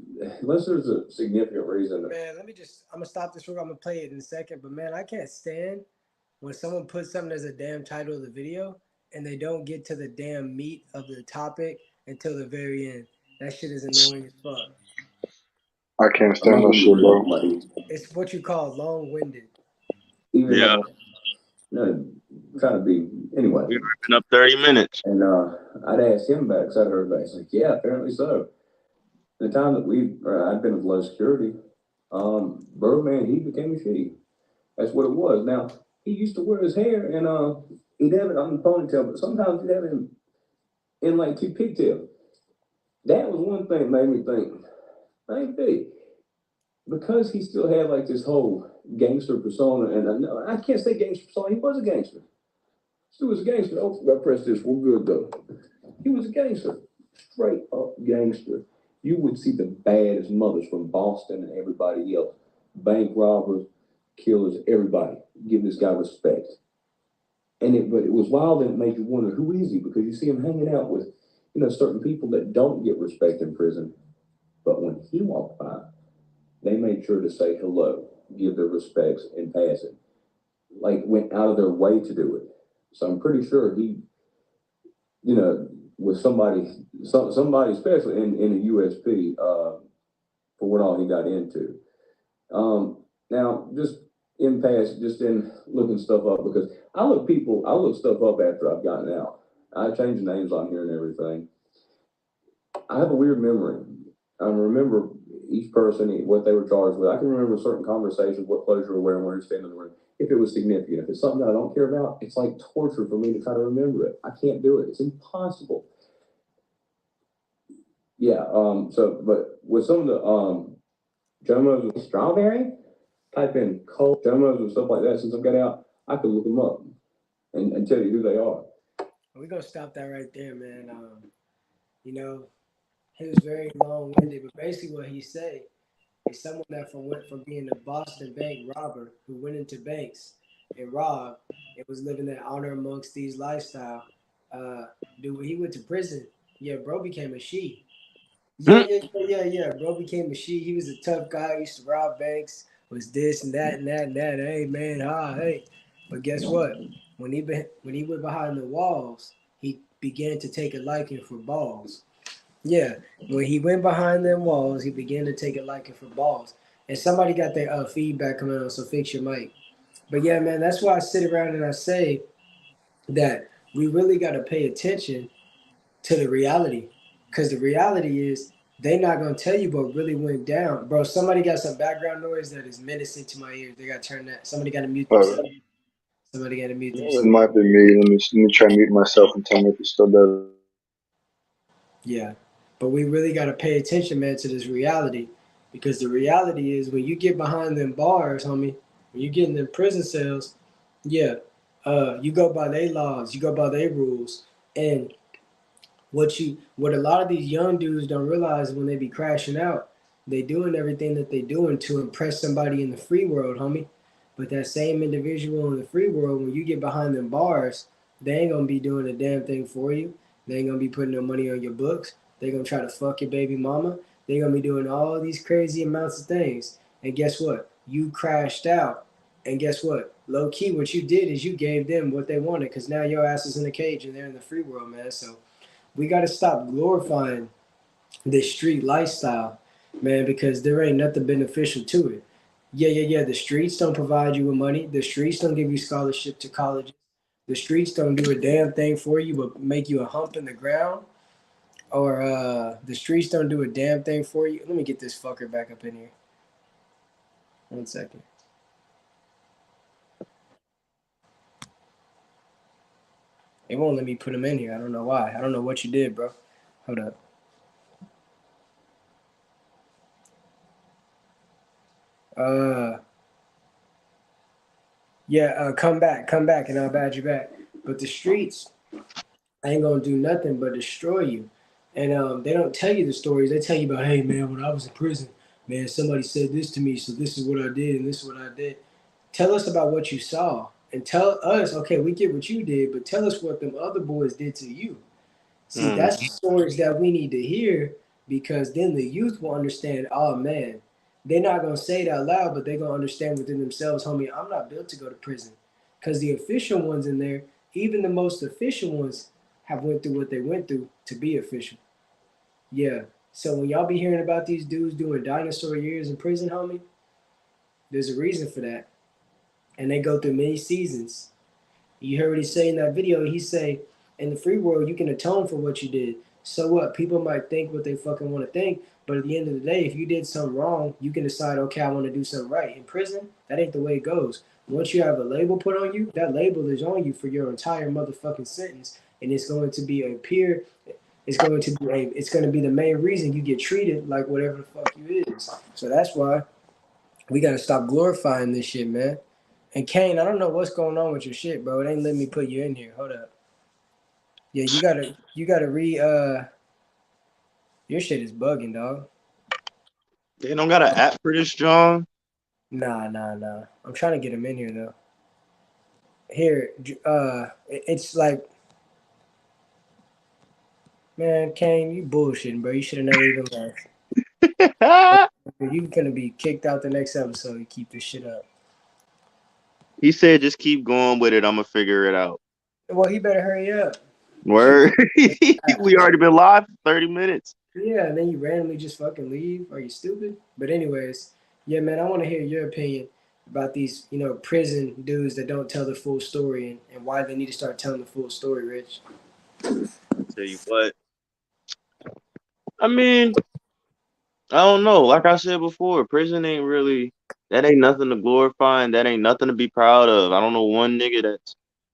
Speaker 4: unless there's a significant reason.
Speaker 1: Man, I'm gonna stop this real. I'm gonna play it in a second. But man, I can't stand when someone puts something as a damn title of the video and they don't get to the damn meat of the topic until the very end. That shit is annoying as fuck.
Speaker 3: I can't
Speaker 4: I'm not
Speaker 3: stand that
Speaker 4: going to
Speaker 3: shit,
Speaker 4: do
Speaker 3: bro.
Speaker 4: buddy.
Speaker 1: It's what you call long-winded.
Speaker 4: Even
Speaker 2: Yeah.
Speaker 4: though, you know, trying to be, anyway.
Speaker 2: We've been up 30 minutes.
Speaker 4: And I'd ask him back, because I'd heard back. He's like, yeah, apparently so. The time that I'd been with low security, Birdman, he became a she. That's what it was. Now, he used to wear his hair, and he'd have it on the ponytail, but sometimes he'd have it in like two pigtails. That was one thing that made me think, maybe, because he still had like this whole gangster persona, and I can't say gangster persona, he was a gangster. Still was a gangster. Oh, I pressed this, we're good though. He was a gangster, straight up gangster. You would see the baddest mothers from Boston and everybody else, bank robbers, killers, everybody give this guy respect. But it was wild, and it made you wonder, who is he? Because you see him hanging out with, you know, certain people that don't get respect in prison. But when he walked by, they made sure to say hello, give their respects in passing. Like went out of their way to do it. So I'm pretty sure he, you know, with somebody especially in the USP, for what all he got into. Now, just just in looking stuff up, because I look stuff up after I've gotten out. I change names on here and everything. I have a weird memory. I remember each person, what they were charged with. I can remember certain conversations, what clothes you were wearing, where you stand in the room. If it was significant, if it's something that I don't care about, it's like torture for me to try to remember it. I can't do it. It's impossible. Yeah. But with some of the Jomos with strawberry, type in cold Jomos and stuff like that. Since I've got out, I could look them up and tell you who they are.
Speaker 1: We're gonna stop that right there, man. You know, he was very long-winded, but basically what he said is someone that went from being a Boston bank robber who went into banks and robbed and was living that honor amongst these lifestyle. Uh, dude, when he went to prison, yeah, bro became a she. Yeah. Bro became a she. He was a tough guy. Used to rob banks. Was this and that and that and that. Hey man, hey. But guess what? When he went behind the walls, he began to take a liking for balls. Yeah, when he went behind them walls, he began to take a liking for balls. And somebody got their feedback coming on, so fix your mic. But yeah, man, that's why I sit around and I say that we really got to pay attention to the reality. Because the reality is, they not going to tell you what really went down. Bro, somebody got some background noise that is menacing to my ears. They got to turn that. Somebody got to mute themselves. Somebody got to mute
Speaker 3: It
Speaker 1: themselves.
Speaker 3: might be me. Let me try to mute myself and tell me if it's still better.
Speaker 1: Yeah. But we really got to pay attention, man, to this reality. Because the reality is when you get behind them bars, homie, when you get in them prison cells, yeah, you go by their laws, you go by their rules. And what a lot of these young dudes don't realize when they be crashing out, they doing everything that they doing to impress somebody in the free world, homie. But that same individual in the free world, when you get behind them bars, they ain't gonna be doing a damn thing for you. They ain't gonna be putting no money on your books. They gonna try to fuck your baby mama. They gonna be doing all these crazy amounts of things. And guess what? You crashed out. And guess what? Low key, what you did is you gave them what they wanted, because now your ass is in a cage and they're in the free world, man. So we got to stop glorifying this street lifestyle, man, because there ain't nothing beneficial to it. Yeah. The streets don't provide you with money. The streets don't give you scholarship to college. The streets don't do a damn thing for you but make you a hump in the ground. Or the streets don't do a damn thing for you. Let me get this fucker back up in here. 1 second. It won't let me put him in here. I don't know why. I don't know what you did, bro. Hold up. Uh, Yeah, come back, and I'll badge you back. But the streets ain't gonna do nothing but destroy you. And they don't tell you the stories. They tell you about, hey man, when I was in prison, man, somebody said this to me, so this is what I did, and this is what I did. Tell us about what you saw, and tell us, okay, we get what you did, but tell us what them other boys did to you. See,
Speaker 2: Mm.
Speaker 1: that's the stories that we need to hear because then the youth will understand, oh man, they're not gonna say it out loud, but they're gonna understand within themselves, homie, I'm not built to go to prison. Because the official ones in there, even the most official ones, have went through what they went through to be official. Yeah. So when y'all be hearing about these dudes doing dinosaur years in prison, homie, there's a reason for that. And they go through many seasons. You heard what he say in that video. He say, in the free world, you can atone for what you did. So what? People might think what they fucking want to think, but at the end of the day, if you did something wrong, you can decide, okay, I want to do something right. In prison, that ain't the way it goes. Once you have a label put on you, that label is on you for your entire motherfucking sentence, and it's going to be a peer. It's going to be the main reason you get treated like whatever the fuck you is. So that's why we got to stop glorifying this shit, man. And Kane, I don't know what's going on with your shit, bro. It ain't letting me put you in here. Hold up. Yeah, you gotta your shit is bugging, dog.
Speaker 2: They don't got an app for this, John.
Speaker 1: Nah. I'm trying to get him in here though. Here, it's like, man, Kane, you bullshitting, bro. You should have never even left. You gonna be kicked out the next episode. You keep this shit up.
Speaker 2: He said, "Just keep going with it. I'm gonna figure it out."
Speaker 1: Well, he better hurry up.
Speaker 2: Word. We already been live for 30 minutes.
Speaker 1: Yeah, and then you randomly just fucking leave. Are you stupid? But anyways, yeah, man, I want to hear your opinion about these, prison dudes that don't tell the full story and why they need to start telling the full story, Rich.
Speaker 2: Tell you what. I mean, I don't know. Like I said before, prison ain't really that ain't nothing to glorify and that ain't nothing to be proud of. I don't know one nigga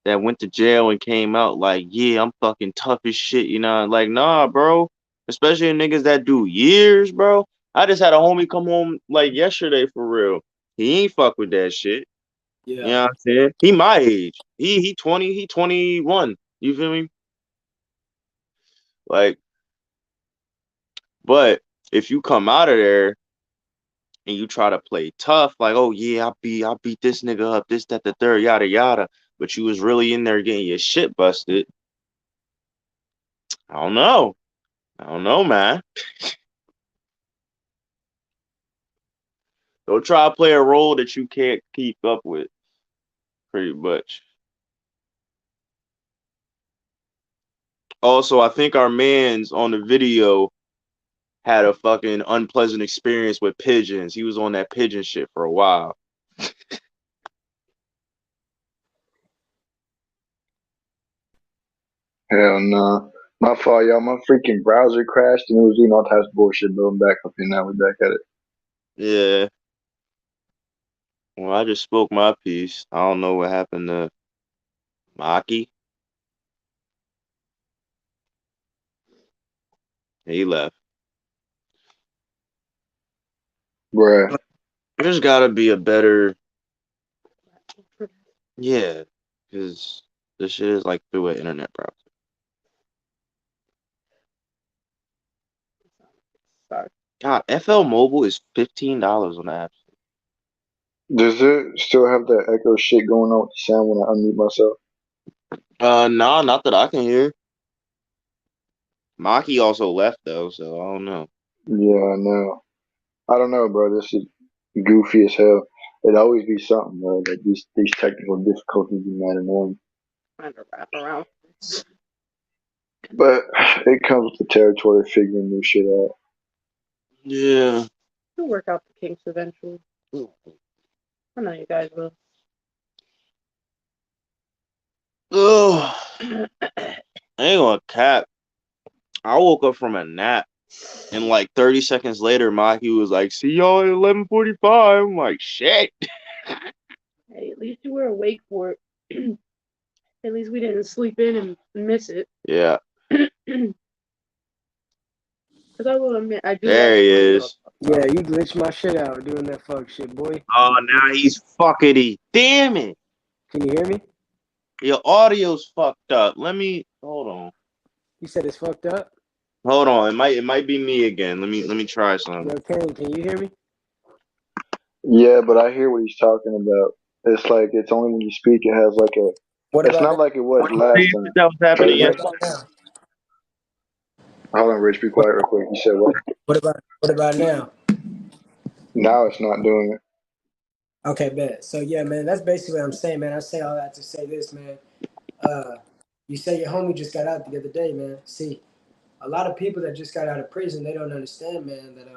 Speaker 2: that went to jail and came out like, yeah, I'm fucking tough as shit, Like, nah, bro. Especially in niggas that do years, bro. I just had a homie come home like yesterday for real. He ain't fuck with that shit. You
Speaker 1: Yeah.
Speaker 2: know what I'm saying? He my age. He 20, he 21. You feel me? Like, but if you come out of there and you try to play tough, like, oh yeah, I beat this nigga up, this, that, the third, yada yada, but you was really in there getting your shit busted. I don't know. I don't know, man. Don't try to play a role that you can't keep up with, pretty much. Also, I think our man's on the video had a fucking unpleasant experience with pigeons. He was on that pigeon shit for a while.
Speaker 3: Hell no. My fault, y'all. My freaking browser crashed and it was doing all types of bullshit, but I'm back up here now. We're back at it.
Speaker 2: Yeah. Well, I just spoke my piece. I don't know what happened to Maki. He left.
Speaker 3: Bruh.
Speaker 2: There's gotta be a better, yeah, because this shit is like through an internet browser.
Speaker 5: Sorry.
Speaker 2: God, FL Mobile is $15 on the app.
Speaker 3: Does it still have that echo shit going on with the sound when I unmute myself?
Speaker 2: Nah, not that I can hear. Maki also left though, so I don't know.
Speaker 3: Yeah, I know. I don't know, bro. This is goofy as hell. It'd always be something, bro. Like these technical difficulties be mad annoying.
Speaker 5: Trying to wrap around.
Speaker 3: But it comes with the territory of figuring new shit out.
Speaker 2: Yeah.
Speaker 5: We'll work out the kinks eventually. I know you guys will.
Speaker 2: Ugh. I ain't gonna cap. I woke up from a nap and like 30 seconds later, Maki was like, "See y'all at 11:45." I'm like, "Shit."
Speaker 5: Hey, at least you were awake for it. At least we didn't sleep in and miss it.
Speaker 2: Yeah.
Speaker 5: Because I will admit, I do
Speaker 2: There
Speaker 5: like
Speaker 2: he
Speaker 5: the
Speaker 2: is.
Speaker 1: Yeah, you glitched my shit out doing that fuck shit, boy.
Speaker 2: Oh, now he's fuckity. Damn it.
Speaker 1: Can you hear me?
Speaker 2: Your audio's fucked up. Let me hold on.
Speaker 1: You said it's fucked up.
Speaker 2: Hold on. It might be me again. Let me try something.
Speaker 1: Yo, Kane, can you hear me?
Speaker 3: Yeah, but I hear what he's talking about. It's like it's only when you speak it has like a.
Speaker 1: What
Speaker 3: It's
Speaker 1: about
Speaker 3: not
Speaker 1: now?
Speaker 3: like it was last
Speaker 2: See if
Speaker 3: time.
Speaker 2: that was
Speaker 3: But
Speaker 2: happening
Speaker 3: it's,
Speaker 1: What
Speaker 2: yesterday.
Speaker 1: about now?
Speaker 3: hold on, Rich, be
Speaker 1: What,
Speaker 3: quiet real quick. You said what?
Speaker 1: what about now?
Speaker 3: Now it's not doing it.
Speaker 1: Okay, bet. So yeah, man, that's basically what I'm saying, man. I say all that to say this, man. Uh, you say your homie just got out the other day, man. See, a lot of people that just got out of prison, they don't understand, man, that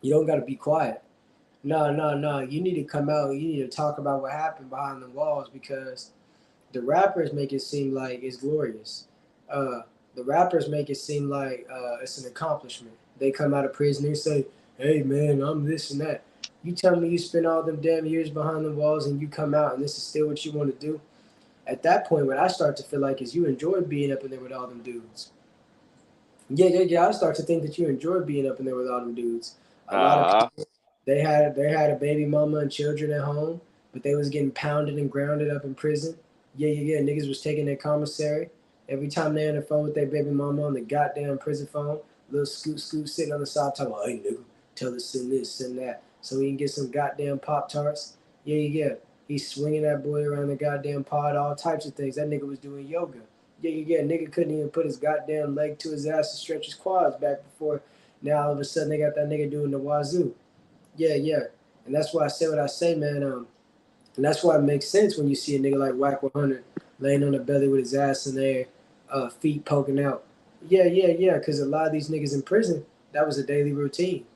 Speaker 1: you don't gotta be quiet. No, no, no. You need to come out. You need to talk about what happened behind the walls because the rappers make it seem like it's glorious. Uh, the rappers make it seem like it's an accomplishment. They come out of prison, they say, "Hey, man, I'm this and that." You tell me you spent all them damn years behind the walls and you come out and this is still what you want to do. At that point, what I start to feel like is you enjoy being up in there with all them dudes. Yeah, yeah, yeah. I start to think that you enjoy being up in there with all them dudes. A lot of
Speaker 2: Uh-huh.
Speaker 1: people, they had a baby mama and children at home, but they was getting pounded and grounded up in prison. Yeah, yeah, yeah. Niggas was taking their commissary. Every time they on the phone with their baby mama on the goddamn prison phone, little scoot scoot sitting on the side talking about, "Hey nigga, tell us send this, send that," so he can get some goddamn Pop Tarts. Yeah, yeah, yeah. He's swinging that boy around the goddamn pod, all types of things. That nigga was doing yoga. Yeah, yeah, yeah. Nigga couldn't even put his goddamn leg to his ass to stretch his quads back before. Now all of a sudden they got that nigga doing the wazoo. Yeah, yeah. And that's why I say what I say, man. And that's why it makes sense when you see a nigga like Whack 100 laying on the belly with his ass in there, feet poking out. Yeah, yeah, yeah. Because a lot of these niggas in prison, that was a daily routine.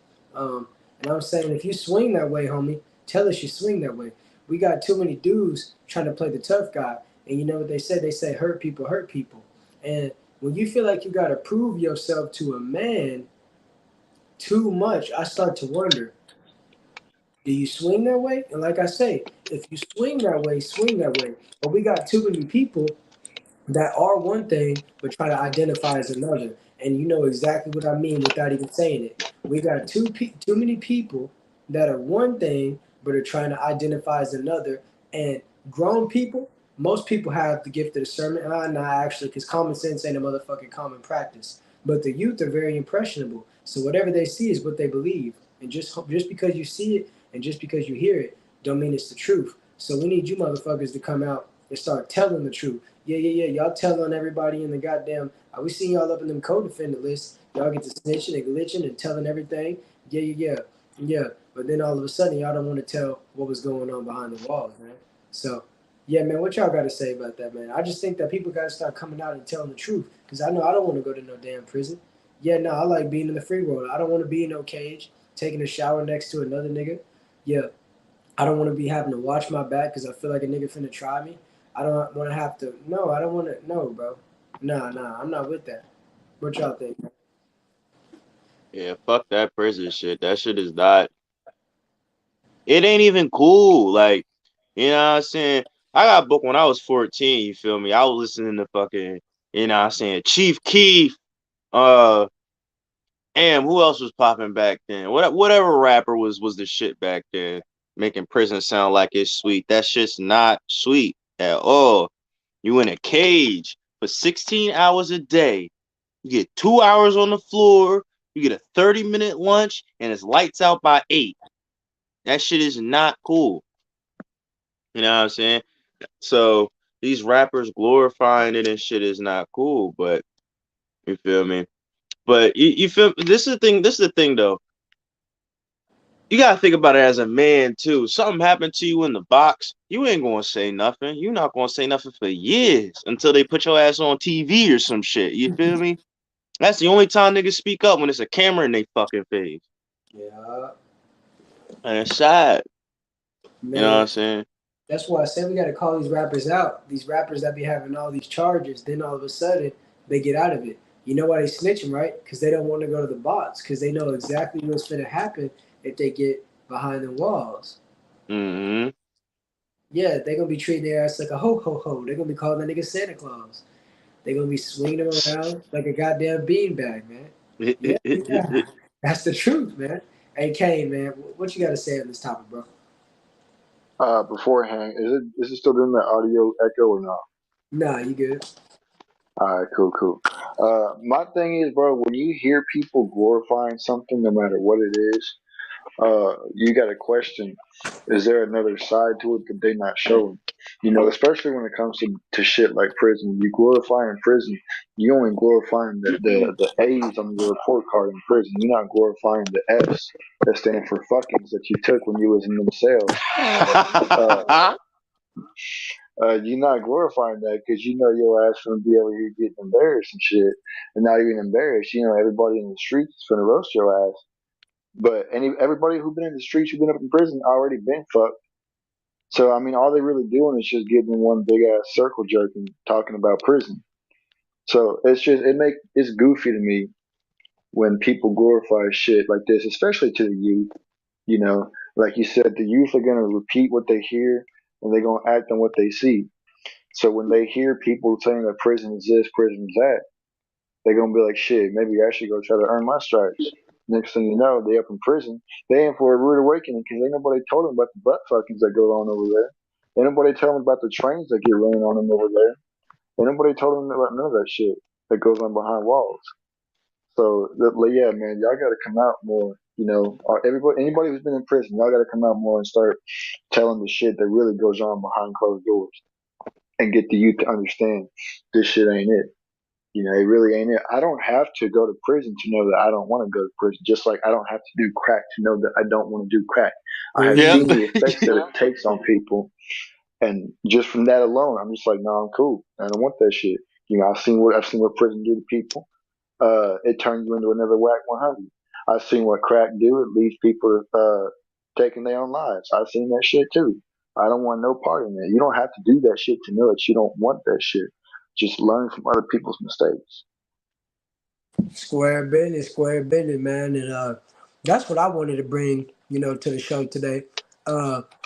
Speaker 1: And I'm saying if you swing that way, homie, tell us you swing that way. We got too many dudes trying to play the tough guy. And you know what they say? They say hurt people hurt people. And when you feel like you got to prove yourself to a man too much, I start to wonder, do you swing that way? And like I say, if you swing that way, swing that way. But we got too many people that are one thing but try to identify as another. And you know exactly what I mean without even saying it. We got too many people that are one thing but are trying to identify as another. And grown people, most people have the gift of discernment. Nah, actually, because common sense ain't a motherfucking common practice. But the youth are very impressionable. So whatever they see is what they believe. And just because you see it and just because you hear it, don't mean it's the truth. So we need you motherfuckers to come out and start telling the truth. Yeah, yeah, yeah. Y'all telling everybody in the goddamn. We seen y'all up in them co-defendant lists. Y'all get to snitching and glitching and telling everything. Yeah, yeah, yeah, yeah. But then all of a sudden, y'all don't want to tell what was going on behind the walls, man. So, yeah, man, what y'all got to say about that, man? I just think that people got to start coming out and telling the truth because I know I don't want to go to no damn prison. Yeah, no, I like being in the free world. I don't want to be in no cage, taking a shower next to another nigga. Yeah, I don't want to be having to watch my back because I feel like a nigga finna try me. I don't want to have to. No, I don't want to. No, bro. Nah, nah, I'm not with that. What y'all think?
Speaker 2: Yeah, fuck that prison shit. That shit is not. It ain't even cool. Like, you know what I'm saying? I got booked when I was 14, you feel me? I was listening to fucking, you know what I'm saying, Chief Keef, uh, and who else was popping back then? Whatever rapper was the shit back then, making prison sound like it's sweet. That shit's not sweet at all. You in a cage for 16 hours a day. You get 2 hours on the floor. You get a 30-minute lunch, and it's lights out by 8. That shit is not cool. You know what I'm saying? So these rappers glorifying it and shit is not cool. But you feel me? But you feel this is the thing. This is the thing though. You gotta think about it as a man too. Something happened to you in the box, you ain't gonna say nothing. You're not gonna say nothing for years until they put your ass on TV or some shit. You feel me? That's the only time niggas speak up when it's a camera in they fucking face.
Speaker 1: Yeah,
Speaker 2: And it's sad. You know what
Speaker 1: man.
Speaker 2: I'm saying?
Speaker 1: That's why I said we got to call these rappers out. These rappers that be having all these charges, then all of a sudden they get out of it. You know why they snitching, right? Because they don't want to go to the box because they know exactly what's going to happen if they get behind the walls.
Speaker 2: Mm-hmm.
Speaker 1: Yeah, they're gonna be treating their ass like a ho ho ho. They're gonna be calling that nigga Santa Claus. They're gonna be swinging him around like a goddamn beanbag, man. Yeah, yeah, that's the truth, man. Hey, Kane, man, what you got to say on this topic, bro?
Speaker 3: Beforehand, is it still doing that audio echo or not?
Speaker 1: Nah, you good.
Speaker 3: All right, cool, cool. My thing is, bro, when you hear people glorifying something, no matter what it is, you got to question: is there another side to it that they not showing? You know, especially when it comes to shit like prison. You glorifying prison, you only glorifying the A's on your report card in prison. You're not glorifying the F's that stand for fuckings that you took when you was in them cells. Uh, you're not glorifying that because you know your ass gonna be over here getting embarrassed and shit, and not even embarrassed. You know, everybody in the streets is gonna roast your ass. But everybody who been in the streets, who been up in prison, already been fucked. So I mean, all they really doing is just getting in one big ass circle jerk and talking about prison. So it's goofy to me when people glorify shit like this, especially to the youth. You know, like you said, the youth are gonna repeat what they hear and they're gonna act on what they see. So when they hear people saying that prison is this, prison is that, they're gonna be like, shit, maybe I should go try to earn my stripes. Next thing you know, they up in prison. They in for a rude awakening because ain't nobody told them about the butt fuckings that go on over there. Ain't nobody tell them about the trains that get ran on them over there. Ain't nobody told them about none of that shit that goes on behind walls. So like, yeah, man, y'all got to come out more. You know, anybody who's been in prison, y'all got to come out more and start telling the shit that really goes on behind closed doors and get the youth to understand this shit ain't it. You know, it really ain't it. I don't have to go to prison to know that I don't want to go to prison, just like I don't have to do crack to know that I don't want to do crack. I have
Speaker 2: Yep.
Speaker 3: seen the effects that it takes on people, and just from that alone, I'm just like, no, I'm cool. I don't want that shit. You know, I've seen what prison do to people. It turns you into another whack 100. I've seen what crack do. It leads people taking their own lives. I've seen that shit too. I don't want no part in that. You don't have to do that shit to know that you don't want that shit. Just learn from other people's mistakes.
Speaker 1: Square business, man, and that's what I wanted to bring, to the show today.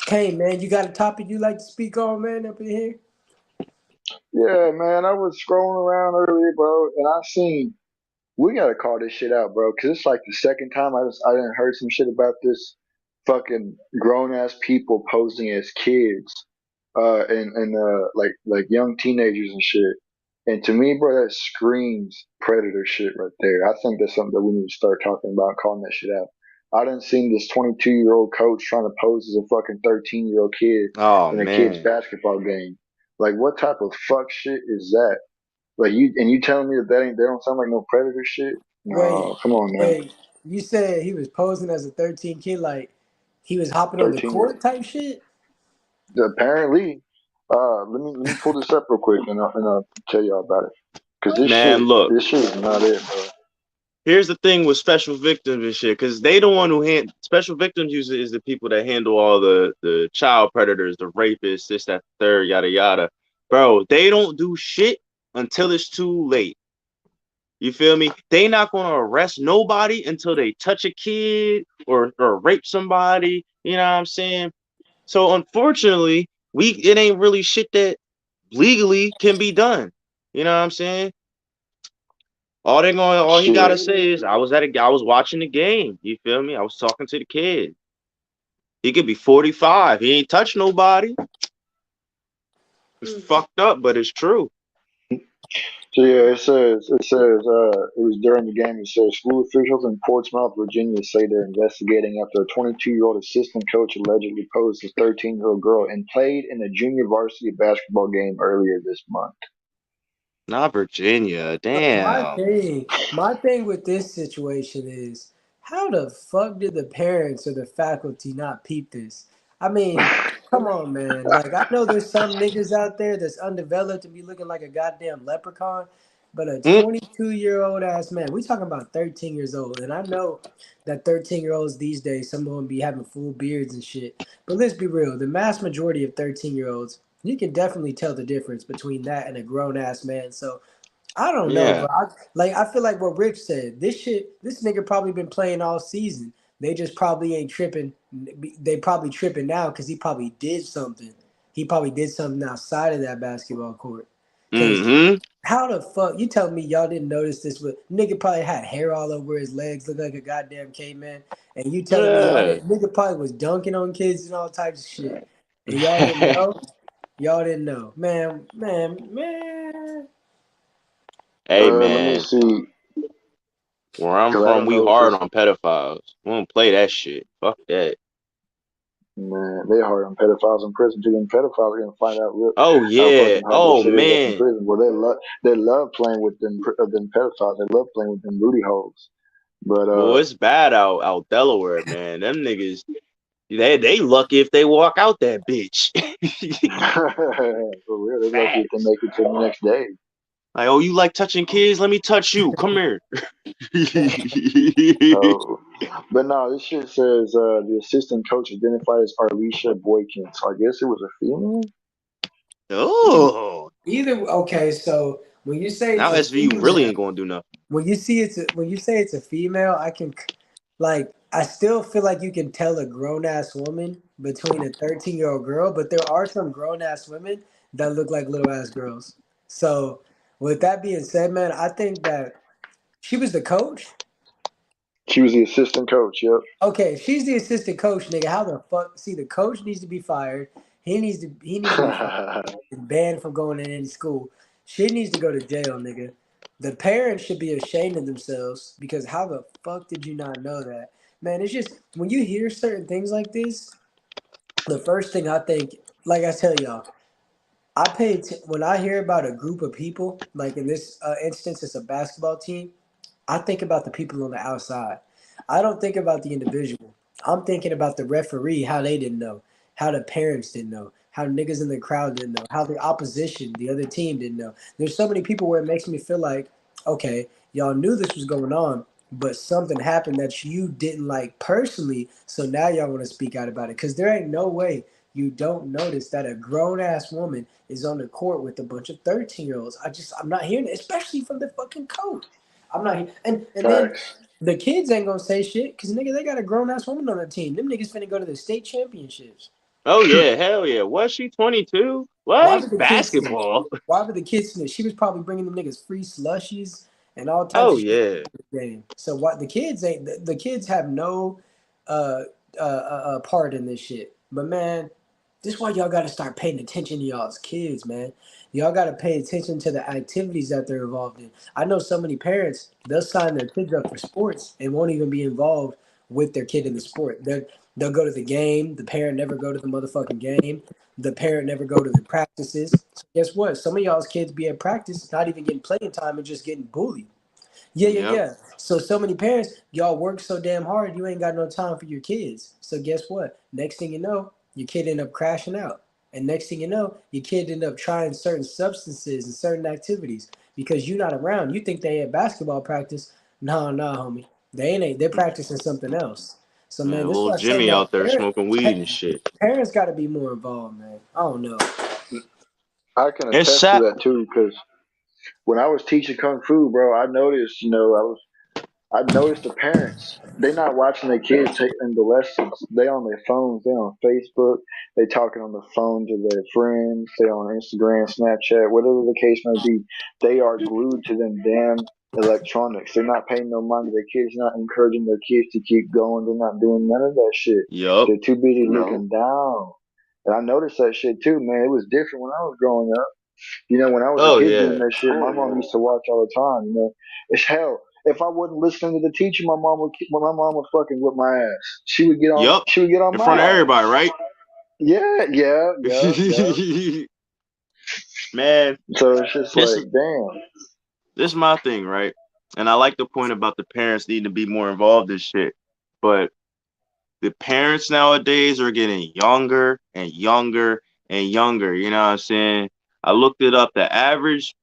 Speaker 1: Kane, man, you got a topic you like to speak on, man, up in here?
Speaker 3: Yeah, man, I was scrolling around earlier, bro, and I seen we gotta call this shit out, bro, because it's like the second time I didn't heard some shit about this fucking grown ass people posing as kids, and like young teenagers and shit. And to me, bro, that screams predator shit right there. I think that's something that we need to start talking about, calling that shit out. I didn't see this 22-year-old coach trying to pose as a fucking 13-year-old kid
Speaker 2: Oh
Speaker 3: in a kid's
Speaker 2: man.
Speaker 3: basketball game. Like, what type of fuck shit is that? Like you telling me that ain't they don't sound like no predator shit?
Speaker 1: Wait,
Speaker 3: No, come on, man.
Speaker 1: wait, you said he was posing as a 13 kid, like he was hopping on the
Speaker 3: 13 years.
Speaker 1: court type shit?
Speaker 3: Apparently, let me pull this up real quick and I'll tell y'all about it. Cause
Speaker 1: What?
Speaker 2: Man, look.
Speaker 3: this shit is not it, bro.
Speaker 2: Here's the thing with special victims and shit, because they the one who special victims usually is the people that handle all the child predators, the rapists, this, that, third, yada yada. Bro, they don't do shit until it's too late. You feel me? They not gonna arrest nobody until they touch a kid or rape somebody. You know what I'm saying? So unfortunately, it ain't really shit that legally can be done. You know what I'm saying? All he gotta
Speaker 3: Shit.
Speaker 2: say is I was watching the game. You feel me? I was talking to the kid. He could be 45. He ain't touched nobody. It's
Speaker 5: Mm.
Speaker 2: fucked up, but it's true.
Speaker 3: So yeah, it was during the game. It says school officials in Portsmouth, Virginia, say they're investigating after a 22-year-old assistant coach allegedly posed as 13-year-old girl and played in a junior varsity basketball game earlier this month.
Speaker 2: Not Virginia.
Speaker 1: So
Speaker 2: Damn.
Speaker 1: my thing with this situation is, how the fuck did the parents or the faculty not peep this? I mean, come on, man. Like, I know there's some niggas out there that's undeveloped and be looking like a goddamn leprechaun, but a
Speaker 2: Mm,
Speaker 1: 22-year-old ass man, we talking about 13 years old, and I know that 13-year-olds these days, some of them be having full beards and shit. But let's be real, the mass majority of 13-year-olds, you can definitely tell the difference between that and a grown ass man. So I don't know,
Speaker 2: yeah.
Speaker 1: bro. I feel like what Rick said. This nigga probably been playing all season. They just probably ain't tripping. They probably tripping now because he probably did something. He probably did something outside of that basketball court. Cause
Speaker 2: Mm-hmm.
Speaker 1: how the fuck you tell me y'all didn't notice this? But nigga probably had hair all over his legs, looked like a goddamn caveman. And you telling me y'all
Speaker 2: Yeah.
Speaker 1: didn't? Nigga probably was dunking on kids and all types of shit. And y'all didn't know. Y'all didn't know, man.
Speaker 2: Hey
Speaker 3: Let me
Speaker 2: man,
Speaker 3: see,
Speaker 2: where I'm
Speaker 3: cause I
Speaker 2: from,
Speaker 3: don't
Speaker 2: we
Speaker 3: know if
Speaker 2: hard
Speaker 3: it's
Speaker 2: on pedophiles. We don't play that shit. Fuck that.
Speaker 3: man. They hard on pedophiles in prison too. And pedophiles are gonna find out real,
Speaker 2: Oh
Speaker 3: how
Speaker 2: yeah.
Speaker 3: fucking hard this
Speaker 2: Oh
Speaker 3: shit is up in
Speaker 2: man.
Speaker 3: prison. Well, they love playing with them pedophiles. They love playing with them booty holes. But
Speaker 2: Well, it's bad out Delaware, man. Them niggas, they lucky if they walk out that bitch.
Speaker 3: for real, they're lucky if they
Speaker 2: Facts.
Speaker 3: make it to the next day.
Speaker 2: Like, oh, you like touching kids? Let me touch you. Come here.
Speaker 3: Oh, but no, this shit says the assistant coach identified as Arlisha Boykin. So I guess it was a female.
Speaker 2: Oh,
Speaker 1: Either okay, so when you say
Speaker 2: now
Speaker 1: it's a
Speaker 2: SVU really
Speaker 1: female,
Speaker 2: ain't gonna do nothing.
Speaker 1: when you say it's a female, I can like I still feel like you can tell a grown ass woman between a 13-year-old girl, but there are some grown ass women that look like little ass girls. So with that being said, man, I think that she was the coach.
Speaker 3: She was the assistant coach. Yep.
Speaker 1: Okay, if she's the assistant coach, nigga, how the fuck? See, the coach needs to be fired. He needs to be fucking banned from going in any school. She needs to go to jail, nigga. The parents should be ashamed of themselves because how the fuck did you not know that? Man, it's just when you hear certain things like this, the first thing I think, like I tell y'all, when I hear about a group of people, like in this instance, it's a basketball team. I think about the people on the outside. I don't think about the individual. I'm thinking about the referee, how they didn't know, how the parents didn't know, how niggas in the crowd didn't know, how the opposition, the other team didn't know. There's so many people where it makes me feel like, okay, y'all knew this was going on, but something happened that you didn't like personally, so now y'all want to speak out about it. Because there ain't no way you don't notice that a grown ass woman is on the court with a bunch of 13-year-olds. I'm not hearing it, especially from the fucking coach. I'm not here. And then
Speaker 3: Facts.
Speaker 1: the kids ain't gonna say shit because nigga, they got a grown ass woman on their team. Them niggas finna go to the state championships.
Speaker 2: Oh yeah, hell yeah. Was she 22?
Speaker 1: Why
Speaker 2: What?
Speaker 1: would the kids snitch?
Speaker 2: Basketball?
Speaker 1: Why would the kids snitch? She was probably bringing them niggas free slushies and all types
Speaker 2: Oh
Speaker 1: of shit
Speaker 2: yeah.
Speaker 1: in the game. So what the kids ain't the kids have no uh, part in this shit. But man, this is why y'all got to start paying attention to y'all's kids, man. Y'all got to pay attention to the activities that they're involved in. I know so many parents, they'll sign their kids up for sports and won't even be involved with their kid in the sport. They'll go to the game. The parent never go to the motherfucking game. The parent never go to the practices. So guess what? Some of y'all's kids be at practice, not even getting playing time and just getting bullied. Yeah, yeah,
Speaker 2: Yep.
Speaker 1: yeah. So many parents, y'all work so damn hard, you ain't got no time for your kids. So guess what? Next thing you know, your kid end up crashing out. And next thing you know, your kid end up trying certain substances and certain activities because you're not around. You think they at basketball practice. Nah, homie. They ain't. They're practicing something else. So
Speaker 2: Man,
Speaker 1: man, this is
Speaker 2: little
Speaker 1: why I say,
Speaker 2: Jimmy
Speaker 1: man,
Speaker 2: out there smoking weed and shit.
Speaker 1: parents got to be more involved, man. I don't know.
Speaker 3: I can
Speaker 2: It's
Speaker 3: attest to
Speaker 2: sad.
Speaker 3: that too, because when I was teaching kung fu, bro, I noticed, I noticed the parents, they not watching their kids taking the lessons. They on their phones, they on Facebook, they talking on the phone to their friends, they on Instagram, Snapchat, whatever the case may be. They are glued to them damn electronics. They're not paying no mind to their kids, not encouraging their kids to keep going. They're not doing none of that shit.
Speaker 2: Yup.
Speaker 3: They're too busy looking down. And I noticed that shit too, man. It was different when I was growing up. When I was a
Speaker 2: Oh
Speaker 3: kid doing
Speaker 2: yeah.
Speaker 3: that shit, my mom used to watch all the time. It's hell. If I wasn't listening to the teacher, my mom would fucking whip my ass. She would get on.
Speaker 2: Yup.
Speaker 3: She would get on
Speaker 2: In
Speaker 3: my
Speaker 2: front of everybody,
Speaker 3: ass.
Speaker 2: right?
Speaker 3: Yeah.
Speaker 2: Man,
Speaker 3: So it's just
Speaker 2: this
Speaker 3: like,
Speaker 2: is
Speaker 3: damn.
Speaker 2: this is my thing, right? And I like the point about the parents needing to be more involved in shit. But the parents nowadays are getting younger and younger and younger. You know what I'm saying? I looked it up. The average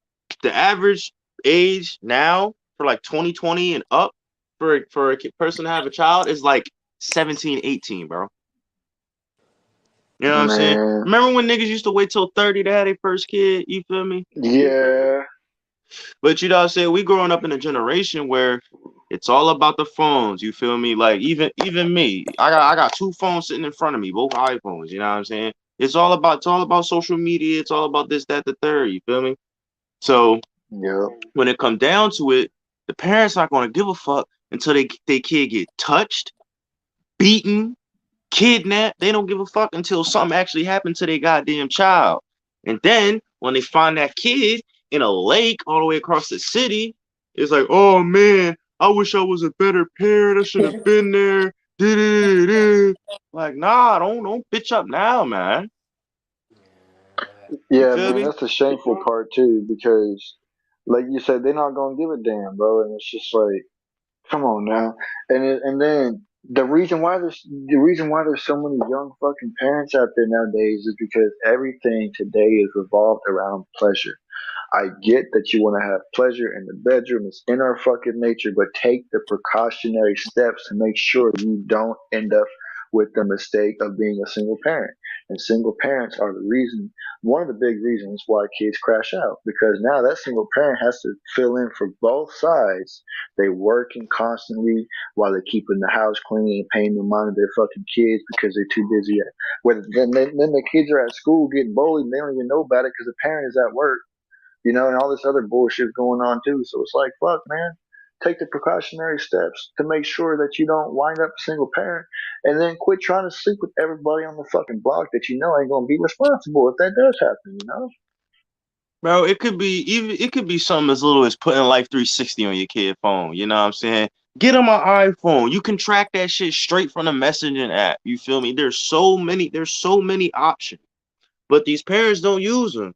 Speaker 2: age now for like 2020 and up for a person to have a child is like 17, 18, bro. You know what I'm saying?
Speaker 3: Man,
Speaker 2: Remember when niggas used to wait till 30 to have their first kid? You feel me?
Speaker 3: yeah,
Speaker 2: But you know what I'm saying? We growing up in a generation where it's all about the phones. You feel me? Like even me, I got two phones sitting in front of me, both iPhones. You know what I'm saying? It's all about social media. It's all about this, that, the third. You feel me? So
Speaker 3: yep,
Speaker 2: when it come down to it, the parents not gonna give a fuck until they kid get touched, beaten, kidnapped. They don't give a fuck until something actually happened to their goddamn child. And then when they find that kid in a lake all the way across the city, it's like, oh man, I wish I was a better parent. I should have been there. Like, nah, don't bitch up now, man. You
Speaker 3: Yeah,
Speaker 2: feel
Speaker 3: man,
Speaker 2: me?
Speaker 3: that's the shameful part too, because like you said, they're not gonna give a damn, bro. And it's just like, come on now. And then the reason why there's so many young fucking parents out there nowadays is because everything today is revolved around pleasure. I get that you want to have pleasure in the bedroom. It's in our fucking nature, but take the precautionary steps to make sure you don't end up with the mistake of being a single parent. And single parents are the reason, one of the big reasons why kids crash out, because now that single parent has to fill in for both sides. They working constantly while they're keeping the house clean and paying the mind of their fucking kids because they're too busy. Then the kids are at school getting bullied and they don't even know about it because the parent is at work, and all this other bullshit going on too. So it's like, fuck, man. Take the precautionary steps to make sure that you don't wind up a single parent, and then quit trying to sleep with everybody on the fucking block that you know ain't gonna be responsible if that does happen.
Speaker 2: Bro, it could be something as little as putting Life 360 on your kid phone. You know what I'm saying? Get them an iPhone. You can track that shit straight from the messaging app. You feel me? There's so many options. But these parents don't use them.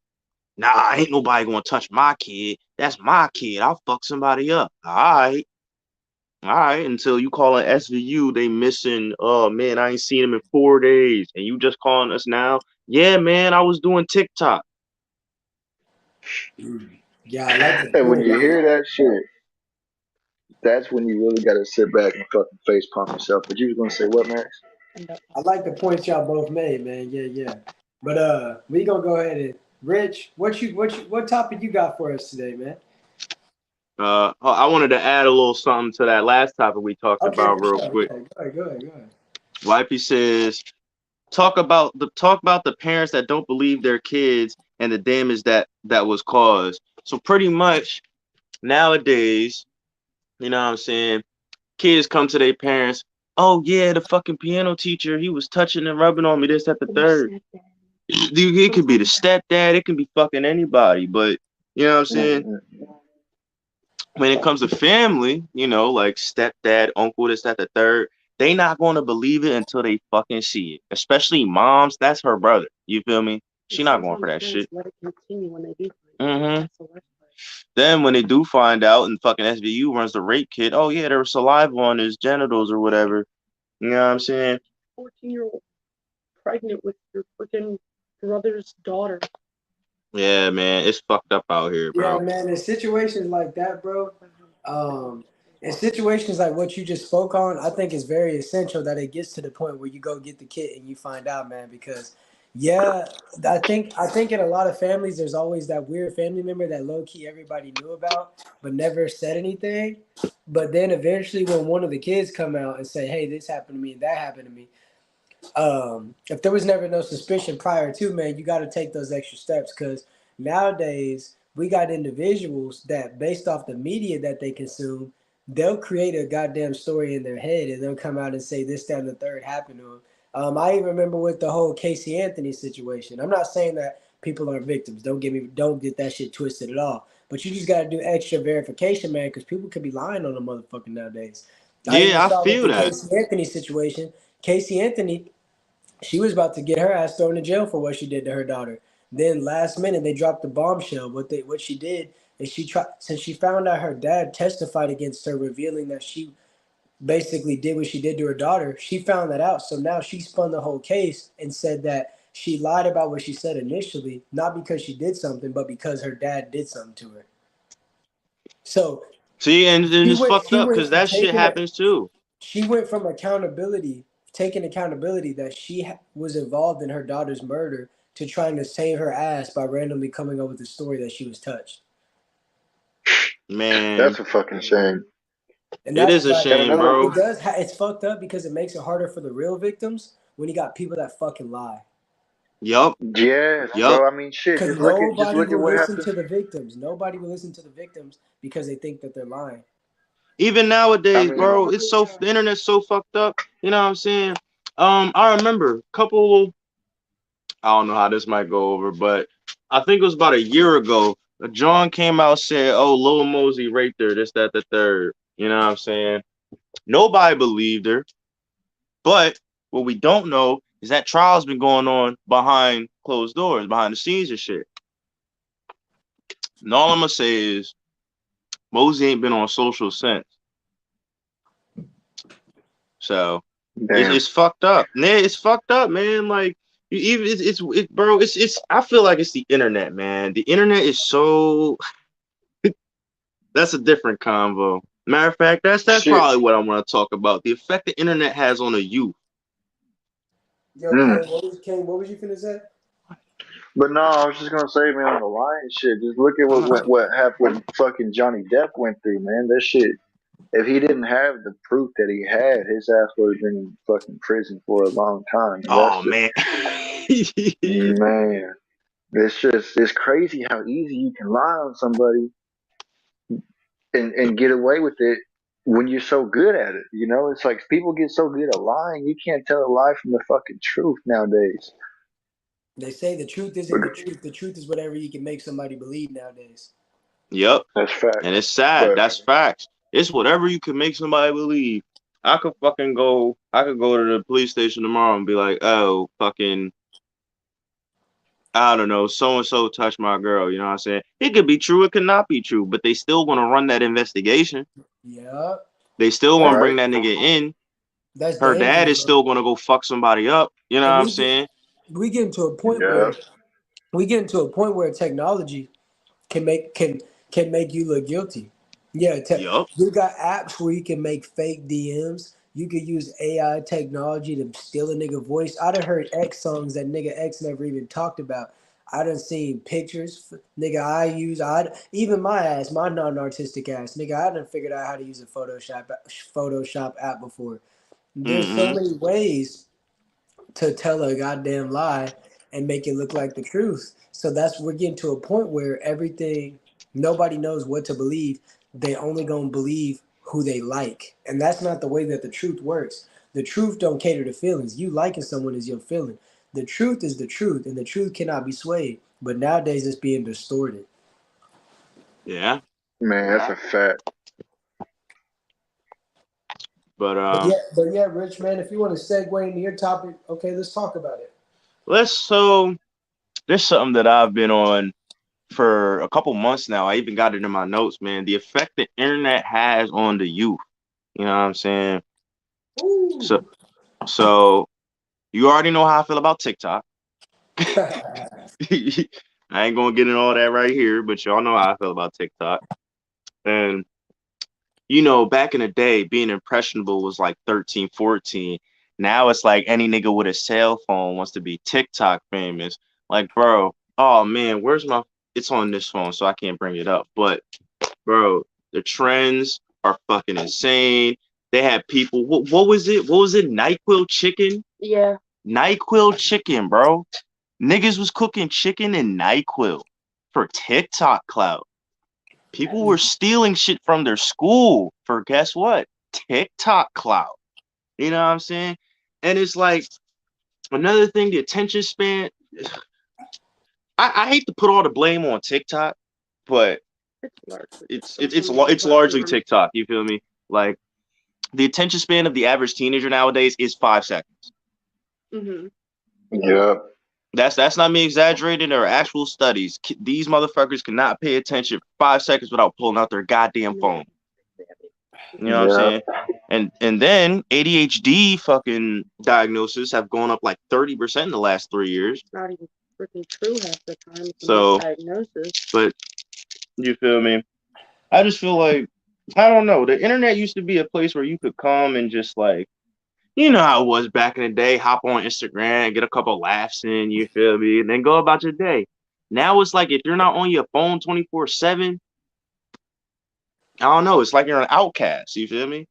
Speaker 2: Nah, ain't nobody gonna touch my kid. That's my kid. I'll fuck somebody up. All right. Until you call an SVU, they missing. Oh man, I ain't seen him in 4 days, and you just calling us now? Yeah, man, I was doing TikTok.
Speaker 1: Yeah, I like the
Speaker 3: And when
Speaker 1: point.
Speaker 3: you hear that shit, that's when you really gotta sit back and fucking face pump yourself. But you was gonna say what, Max?
Speaker 1: I like the points y'all both made, man. Yeah, yeah. But we gonna go ahead and Rich, what topic you got for us today, man?
Speaker 2: I wanted to add a little something to that last topic we talked
Speaker 1: Okay,
Speaker 2: about
Speaker 1: for
Speaker 2: real
Speaker 1: sure.
Speaker 2: quick.
Speaker 1: Yeah, go ahead.
Speaker 2: Wifey says, talk about the parents that don't believe their kids and the damage that was caused. So pretty much nowadays, you know what I'm saying, kids come to their parents, oh yeah, the fucking piano teacher, he was touching and rubbing on me, this, that, the third. It could be the stepdad, it can be fucking anybody, but you know what I'm saying?
Speaker 3: Mm-mm.
Speaker 2: When it comes to family, like stepdad, uncle, this, that, the third, they not going to believe it until they fucking see it. Especially moms, that's her brother. You feel me? She not going for that shit.
Speaker 5: Let it continue when they do.
Speaker 2: Mm-hmm.
Speaker 5: That's the worst part.
Speaker 2: Then when they do find out and fucking SVU runs the rape kit, oh yeah, there was saliva on his genitals or whatever. You know what I'm saying?
Speaker 5: 14-year-old pregnant with your freaking brother's daughter.
Speaker 2: Yeah, man, it's fucked up out here,
Speaker 1: Yeah,
Speaker 2: bro.
Speaker 1: man. In situations like that, bro, um, in situations like what you just spoke on, I think it's very essential that it gets to the point where you go get the kit and you find out, man. Because, yeah, I think in a lot of families, there's always that weird family member that low key everybody knew about but never said anything. But then eventually, when one of the kids come out and say, "Hey, this happened to me and that happened to me," if there was never no suspicion prior to, man, you got to take those extra steps because nowadays we got individuals that based off the media that they consume, they'll create a goddamn story in their head and they'll come out and say this, that, and the third happened to them. I even remember with the whole Casey Anthony situation. I'm not saying that people aren't victims. Don't get that shit twisted at all. But you just got to do extra verification, man, because people could be lying on a motherfucker nowadays. I even
Speaker 2: Yeah, I
Speaker 1: saw with
Speaker 2: feel
Speaker 1: the
Speaker 2: that.
Speaker 1: Casey Anthony situation. Casey Anthony, she was about to get her ass thrown in jail for what she did to her daughter. Then last minute they dropped the bombshell. What she did is she tried, since she found out her dad testified against her, revealing that she basically did what she did to her daughter. She found that out, so now she spun the whole case and said that she lied about what she said initially, not because she did something, but because her dad did something to her. So
Speaker 2: See, and
Speaker 1: she
Speaker 2: it's
Speaker 1: went
Speaker 2: fucked
Speaker 1: she
Speaker 2: up
Speaker 1: went
Speaker 2: because
Speaker 1: from
Speaker 2: that shit
Speaker 1: taking it
Speaker 2: happens too.
Speaker 1: she went from accountability, taking accountability that she was involved in her daughter's murder to trying to save her ass by randomly coming up with a story that she was touched.
Speaker 2: Man,
Speaker 3: That's a fucking shame.
Speaker 1: And
Speaker 2: it
Speaker 1: that's
Speaker 2: is a
Speaker 1: like
Speaker 3: And
Speaker 2: shame,
Speaker 3: another,
Speaker 2: bro.
Speaker 1: it's fucked up because it makes it harder for the real victims when you got people that fucking lie.
Speaker 2: Yup,
Speaker 3: yes,
Speaker 2: yup.
Speaker 3: bro. I mean, shit.
Speaker 1: Because
Speaker 3: Just
Speaker 1: nobody
Speaker 3: look at
Speaker 1: will
Speaker 3: what
Speaker 1: listen
Speaker 3: happened.
Speaker 1: to the victims. Nobody will listen to the victims because they think that they're lying.
Speaker 2: Even
Speaker 3: I
Speaker 2: nowadays,
Speaker 3: mean,
Speaker 2: bro, the internet's so fucked up. You know what I'm saying? I remember a couple. I don't know how this might go over, but I think it was about a year ago. John came out said, "Oh, Lil Mosey raped her. This, that, the third." You know what I'm saying? Nobody believed her. But what we don't know is that trial's been going on behind closed doors, behind the scenes and shit. And all I'm gonna say is Mosey ain't been on social since. So
Speaker 3: Damn.
Speaker 2: it's fucked up. Man, it's fucked up, man. Like even bro, it's I feel like it's the internet, man. The internet is so that's a different convo. Matter of fact, that's
Speaker 3: Shit.
Speaker 2: probably what I want to talk about. The effect the internet has on the youth.
Speaker 1: Yo,
Speaker 3: Mm.
Speaker 1: King, what was you finna say?
Speaker 3: But no, I was just gonna say, man, on the Lion shit. Just look at what happened. What fucking Johnny Depp went through, man. That shit. If he didn't have the proof that he had, his ass would have been in fucking prison for a long time. And that's
Speaker 2: Oh
Speaker 3: just,
Speaker 2: man.
Speaker 3: man, it's crazy how easy you can lie on somebody and get away with it when you're so good at it. You know, it's like people get so good at lying, you can't tell a lie from the fucking truth nowadays.
Speaker 1: They say the truth isn't the truth. The truth is whatever you can make somebody believe nowadays.
Speaker 2: Yep.
Speaker 3: That's
Speaker 2: And
Speaker 3: facts.
Speaker 2: it's sad.
Speaker 3: But
Speaker 2: That's facts. It's whatever you can make somebody believe. I could go to the police station tomorrow and be like, oh, fucking, I don't know, so and so touched my girl. You know what I'm saying? It could be true, it could not be true, but they still want to run that investigation.
Speaker 1: Yeah,
Speaker 2: They still want to
Speaker 1: that's
Speaker 3: right,
Speaker 2: bring that nigga in.
Speaker 1: that's
Speaker 2: Her dad
Speaker 1: dangerous,
Speaker 2: is
Speaker 1: bro.
Speaker 2: still gonna go fuck somebody up. You know what
Speaker 1: And
Speaker 2: I'm saying?
Speaker 1: we get into a point
Speaker 3: yeah,
Speaker 1: where technology can make you look guilty. Yeah,
Speaker 2: Yup.
Speaker 1: you got apps where you can make fake DMs. You could use AI technology to steal a nigga voice. I done heard X songs that nigga X never even talked about. I done seen pictures, nigga. I even my ass, my non-artistic ass, nigga. I done figured out how to use a Photoshop app before. There's so
Speaker 2: Mm-hmm.
Speaker 1: many ways to tell a goddamn lie and make it look like the truth. So we're getting to a point where everything nobody knows what to believe. They only gonna believe who they like. And that's not the way that the truth works. The truth don't cater to feelings. You liking someone is your feeling. The truth is the truth, and the truth cannot be swayed. But nowadays it's being distorted.
Speaker 2: Yeah.
Speaker 3: man, that's a fact.
Speaker 2: But
Speaker 1: But yeah, Rich man, if you want to segue into your topic, okay, let's talk about it.
Speaker 2: let's so there's something that I've been on for a couple months now. I even got it in my notes, man. The effect the internet has on the youth. You know what I'm saying? So
Speaker 1: Ooh.
Speaker 2: so you already know how I feel about TikTok. I ain't gonna get in all that right here, but y'all know how I feel about TikTok. And back in the day, being impressionable was like 13, 14. Now it's like any nigga with a cell phone wants to be TikTok famous. Like, bro, oh man, where's my it's on this phone, so I can't bring it up. But bro, the trends are fucking insane. They had people. What was it? What was it? NyQuil chicken.
Speaker 5: Yeah.
Speaker 2: NyQuil chicken, bro. Niggas was cooking chicken and NyQuil for TikTok clout. People were stealing shit from their school for guess what? TikTok clout. You know what I'm saying? And it's like another thing, the attention span. I hate to put all the blame on TikTok, but
Speaker 5: It's largely
Speaker 2: it's largely TikTok. You feel me? Like the attention span of the average teenager nowadays is 5 seconds.
Speaker 5: Mm-hmm.
Speaker 3: Yeah,
Speaker 2: That's not me exaggerating. There are actual studies. These motherfuckers cannot pay attention for 5 seconds without pulling out their goddamn phone. You know what I'm
Speaker 3: yeah,
Speaker 2: saying? And then ADHD fucking diagnoses have gone up like 30% in the last 3 years.
Speaker 5: It's not even freaking true half the time. It's a
Speaker 2: So,
Speaker 5: misdiagnosis.
Speaker 2: but you feel me? I just feel like I don't know. The internet used to be a place where you could come and just like how it was back in the day, hop on Instagram, get a couple laughs in, you feel me, and then go about your day. Now it's like if you're not on your phone 24/7, I don't know, it's like you're an outcast, you feel me?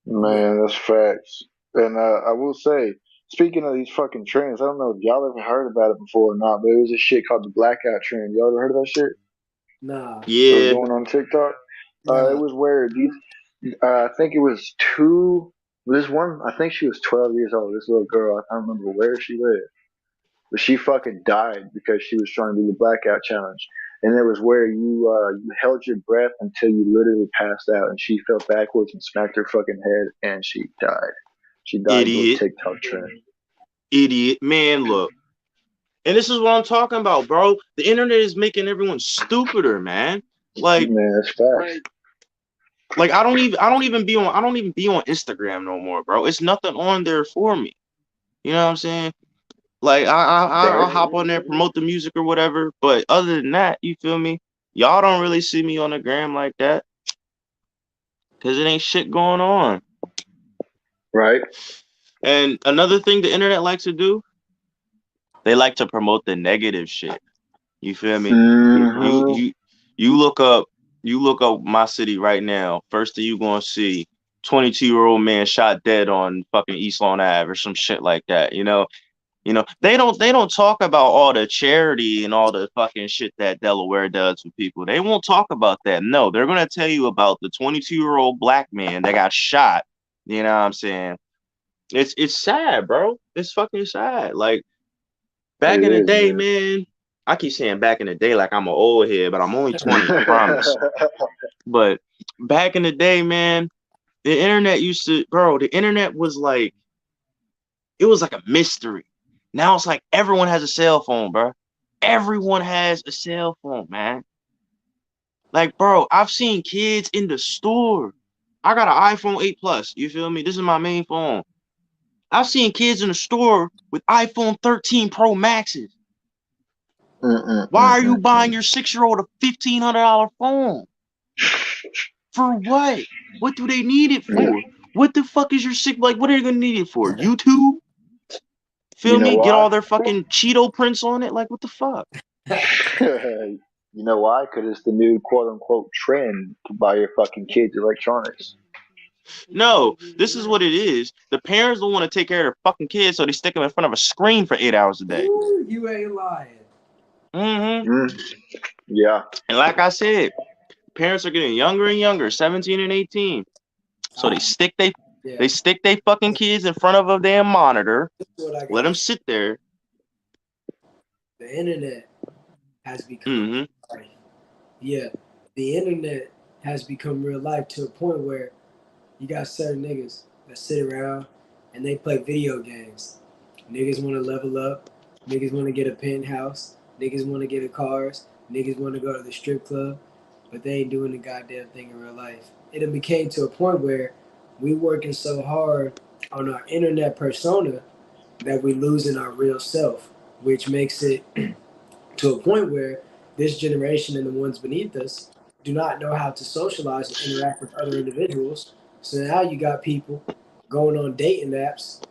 Speaker 1: Yeah.
Speaker 3: man, that's facts. And I will say, speaking of these fucking trends, I don't know if y'all ever heard about it before or not, but it was a shit called the blackout trend. Y'all ever heard of that shit?
Speaker 1: Nah.
Speaker 3: It was
Speaker 2: Yeah.
Speaker 3: going on TikTok. It
Speaker 1: Nah.
Speaker 3: was where these, I think it was two. This one, I think she was 12 years old. This little girl, I don't remember where she lived, but she fucking died because she was trying to do the blackout challenge. And it was where you held your breath until you literally passed out, and she fell backwards and smacked her fucking head, and she died. She died to a
Speaker 2: Idiot.
Speaker 3: TikTok trend.
Speaker 2: Idiot. Man, look. And this is what I'm talking about, bro. The internet is making everyone stupider, man. Like,
Speaker 3: Man, that's facts.
Speaker 2: like I don't even be on Instagram no more, bro. It's nothing on there for me. You know what I'm saying? Like I'll
Speaker 3: Right.
Speaker 2: hop on there, promote the music or whatever. But other than that, you feel me? Y'all don't really see me on the gram like that because it ain't shit going on.
Speaker 3: Right.
Speaker 2: And another thing the internet likes to do, they like to promote the negative shit. You feel me? You
Speaker 3: Mm-hmm.
Speaker 2: you you look up my city right now. First thing you gonna see, 22-year-old man shot dead on fucking East Lawn Ave or some shit like that. They don't talk about all the charity and all the fucking shit that Delaware does for people. They won't talk about that. No, they're gonna tell you about the 22-year-old black man that got shot. You know what I'm saying? It's sad, bro. It's fucking sad. Like back
Speaker 3: It
Speaker 2: in the
Speaker 3: is,
Speaker 2: day,
Speaker 3: man.
Speaker 2: man. I keep saying back in the day like I'm an old head, but I'm only 20, I promise. But back in the day, man, the internet used to, bro, the internet was like, it was like a mystery. Now it's like everyone has a cell phone, bro. Everyone has a cell phone, man. Like, bro, I've seen kids in the store. I got an iPhone 8 Plus. You feel me? This is my main phone. I've seen kids in the store with iPhone 13 Pro Maxes. Why are you buying your 6-year-old a $1,500 phone? For what? What do they need it
Speaker 3: Yeah.
Speaker 2: for? What the fuck is your sick? Like, what are you gonna need it for? YouTube?
Speaker 3: You
Speaker 2: Feel
Speaker 3: know
Speaker 2: me? Get
Speaker 3: why?
Speaker 2: all their fucking Cheeto prints on it? Like, what the fuck?
Speaker 3: You know why? Because it's the new quote unquote trend to buy your fucking kids electronics.
Speaker 2: No, this is what it is. The parents don't want to take care of their fucking kids, so they stick them in front of a screen for 8 hours a day.
Speaker 1: Ooh, you ain't lying.
Speaker 2: Mm-hmm.
Speaker 3: Mm. Yeah.
Speaker 2: And like I said, parents are getting younger and younger, 17 and 18. So they
Speaker 1: Ah,
Speaker 2: stick they
Speaker 1: yeah.
Speaker 2: they stick they fucking kids in front of a damn monitor,
Speaker 1: This is what I
Speaker 2: let
Speaker 1: gotta
Speaker 2: them
Speaker 1: say.
Speaker 2: sit there.
Speaker 1: The internet has become
Speaker 2: Mm-hmm.
Speaker 1: life. Yeah, the internet has become real life to a point where you got certain niggas that sit around and they play video games. Niggas want to level up. Niggas want to get a penthouse. Niggas want to get a cars. Niggas want to go to the strip club, but they ain't doing the goddamn thing in real life. It became to a point where we working so hard on our internet persona that we losing our real self, which makes it to a point where this generation and the ones beneath us do not know how to socialize and interact with other individuals. So now you got people going on dating apps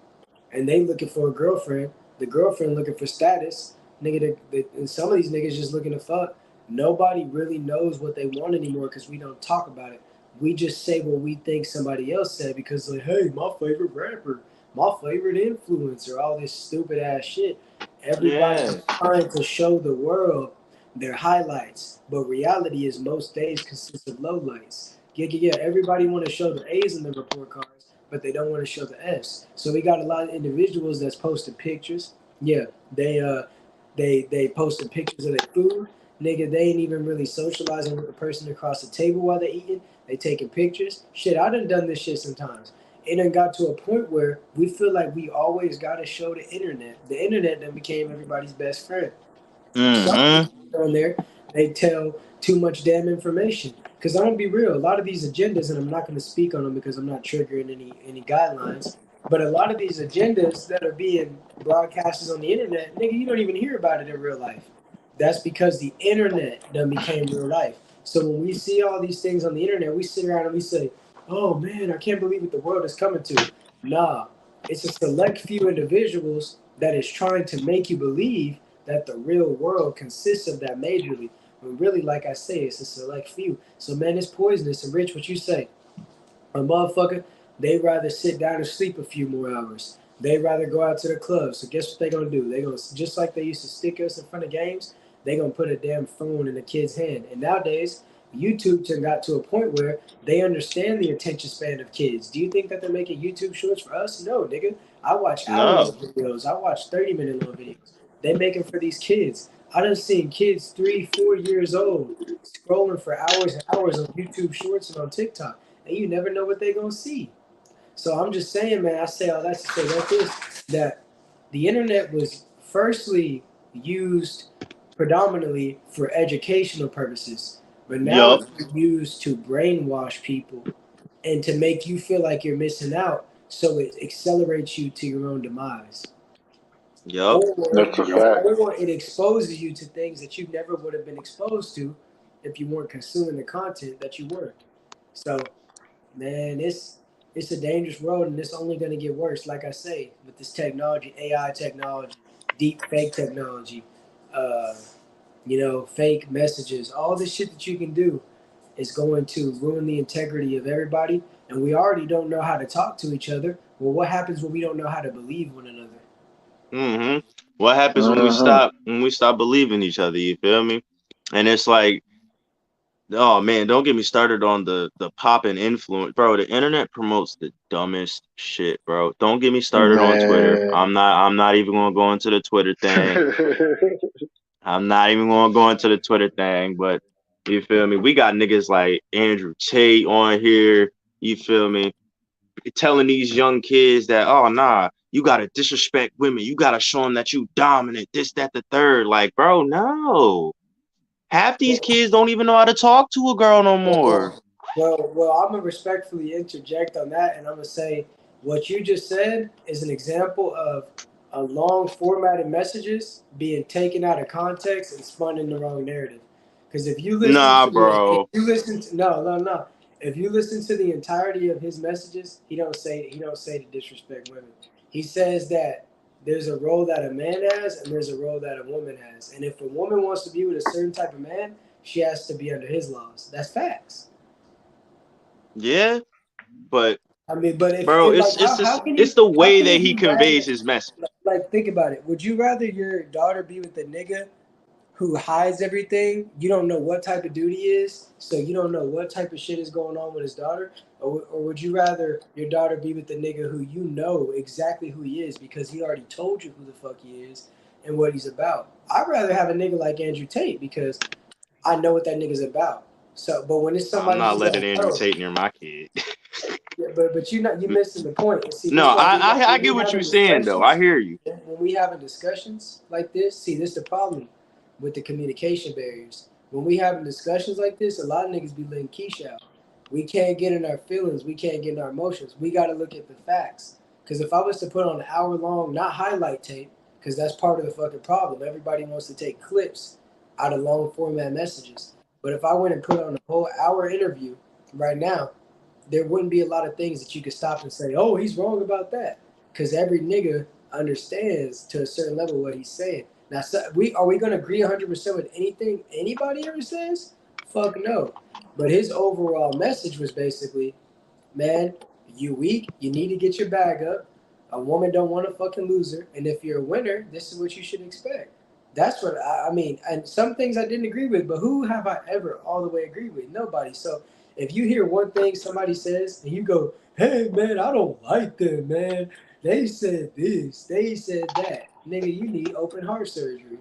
Speaker 1: and they looking for a girlfriend. The girlfriend looking for status. Nigga, and some of these niggas just looking to fuck. Nobody really knows what they want anymore because we don't talk about it. We just say what we think somebody else said because, like, hey, my favorite rapper, my favorite influencer, all this stupid ass shit. Everybody's
Speaker 2: Yeah.
Speaker 1: trying to show the world their highlights, but reality is most days consist of lowlights. Yeah, yeah, yeah. Everybody want to show the A's in the report cards, but they don't want to show the F's. So we got a lot of individuals that's posting pictures. Yeah, they posting pictures of their food. Nigga, they ain't even really socializing with the person across the table while they're eating. They taking pictures. Shit, I done this shit sometimes. It done got to a point where we feel like we always gotta show the internet. The internet then became everybody's best friend. Some
Speaker 2: Mm-hmm.
Speaker 1: people on there, they tell too much damn information. Because I'm gonna be real, a lot of these agendas, and I'm not gonna speak on them because I'm not triggering any guidelines. But a lot of these agendas that are being broadcasted on the internet, nigga, you don't even hear about it in real life. That's because the internet done became real life. So when we see all these things on the internet, we sit around and we say, "Oh man, I can't believe what the world is coming to." Nah, it's a select few individuals that is trying to make you believe that the real world consists of that majorly. When really, like I say, it's a select few. So man, it's poisonous. And Rich, what you say? A motherfucker, they rather sit down and sleep a few more hours. They rather go out to the club. So guess what they gonna do? They gonna just like they used to stick us in front of games. They gonna put a damn phone in the kid's hand. And nowadays, YouTube got to a point where they understand the attention span of kids. Do you think that they're making YouTube shorts for us? No, nigga. I watch hour-long
Speaker 2: No.
Speaker 1: videos. I watch 30-minute long videos. They make them for these kids. I done seen kids 3, 4 years old scrolling for hours and hours on YouTube shorts and on TikTok, and you never know what they gonna see. So I'm just saying, man, I say all that to say that the internet was firstly used predominantly for educational purposes, but now
Speaker 2: Yup.
Speaker 1: it's used to brainwash people and to make you feel like you're missing out, so it accelerates you to your own demise.
Speaker 2: Yup.
Speaker 1: Or,
Speaker 3: That's a fact.
Speaker 1: or it exposes you to things that you never would have been exposed to if you weren't consuming the content that you were. So man, it's a dangerous road, and it's only going to get worse. Like I say, with this technology, AI technology, deep fake technology, uh, fake messages, all this shit that you can do is going to ruin the integrity of everybody. And we already don't know how to talk to each other. Well, what happens when we don't know how to believe one another?
Speaker 2: Mm-hmm. What happens
Speaker 3: Mm-hmm.
Speaker 2: when we stop believing each other? You feel me? And it's like, oh man, don't get me started on the pop and influence, bro. The internet promotes the dumbest shit, bro. Don't get me started on Twitter.
Speaker 3: Man.
Speaker 2: I'm not even gonna go into the Twitter thing. I'm not even gonna go into the Twitter thing, but you feel me? We got niggas like Andrew Tate on here. You feel me? Telling these young kids that, oh nah, you gotta disrespect women. You gotta show them that you dominant. This, that, the third. Like, bro, no. Half these kids don't even know how to talk to a girl no more.
Speaker 1: I'm gonna respectfully interject on that, and I'm gonna say what you just said is an example of a long formatted messages being taken out of context and spun in the wrong narrative. Because
Speaker 2: Nah,
Speaker 1: if
Speaker 2: bro.
Speaker 1: you listen to no, if you listen to the entirety of his messages, he don't say to disrespect women. He says that there's a role that a man has and there's a role that a woman has, and if a woman wants to be with a certain type of man, she has to be under his laws. That's facts.
Speaker 2: Yeah, but
Speaker 1: I mean, but
Speaker 2: bro,
Speaker 1: if like,
Speaker 2: it's the
Speaker 1: how
Speaker 2: way
Speaker 1: can
Speaker 2: that
Speaker 1: it
Speaker 2: he
Speaker 1: be rather,
Speaker 2: conveys his message.
Speaker 1: like, think about it. Would you rather your daughter be with a nigga who hides everything? You don't know what type of dude he is, so you don't know what type of shit is going on with his daughter, or would you rather your daughter be with the nigga who you know exactly who he is because he already told you who the fuck he is and what he's about? I'd rather have a nigga like Andrew Tate because I know what that nigga's about. So, but when it's
Speaker 2: I'm
Speaker 1: somebody
Speaker 2: not
Speaker 1: who
Speaker 2: letting
Speaker 1: I
Speaker 2: Andrew
Speaker 1: know.
Speaker 2: Tate near my kid.
Speaker 1: Yeah, but you missing the point. And see,
Speaker 2: No,
Speaker 1: this is why
Speaker 2: I
Speaker 1: when
Speaker 2: get
Speaker 1: we
Speaker 2: what you're
Speaker 1: having
Speaker 2: saying though. I
Speaker 1: discussions,
Speaker 2: hear you.
Speaker 1: when we having discussions like this, see, this is the problem with the communication barriers. When we having discussions like this, a lot of niggas be letting Keisha out. We can't get in our feelings. We can't get in our emotions. We got to look at the facts. Because if I was to put on an hour long, not highlight tape, because that's part of the fucking problem. Everybody wants to take clips out of long format messages. But if I went and put on a whole hour interview right now, there wouldn't be a lot of things that you could stop and say, "Oh, he's wrong about that," because every nigga understands to a certain level what he's saying. Now, so we gonna agree 100% with anything anybody ever says? Fuck no. But his overall message was basically, man, you weak. You need to get your bag up. A woman don't want a fucking loser, and if you're a winner, this is what you should expect. That's what I mean. And some things I didn't agree with, but who have I ever all the way agreed with? Nobody. So if you hear one thing somebody says and you go, "Hey man, I don't like them, man. They said this, they said that," nigga, you need open heart surgery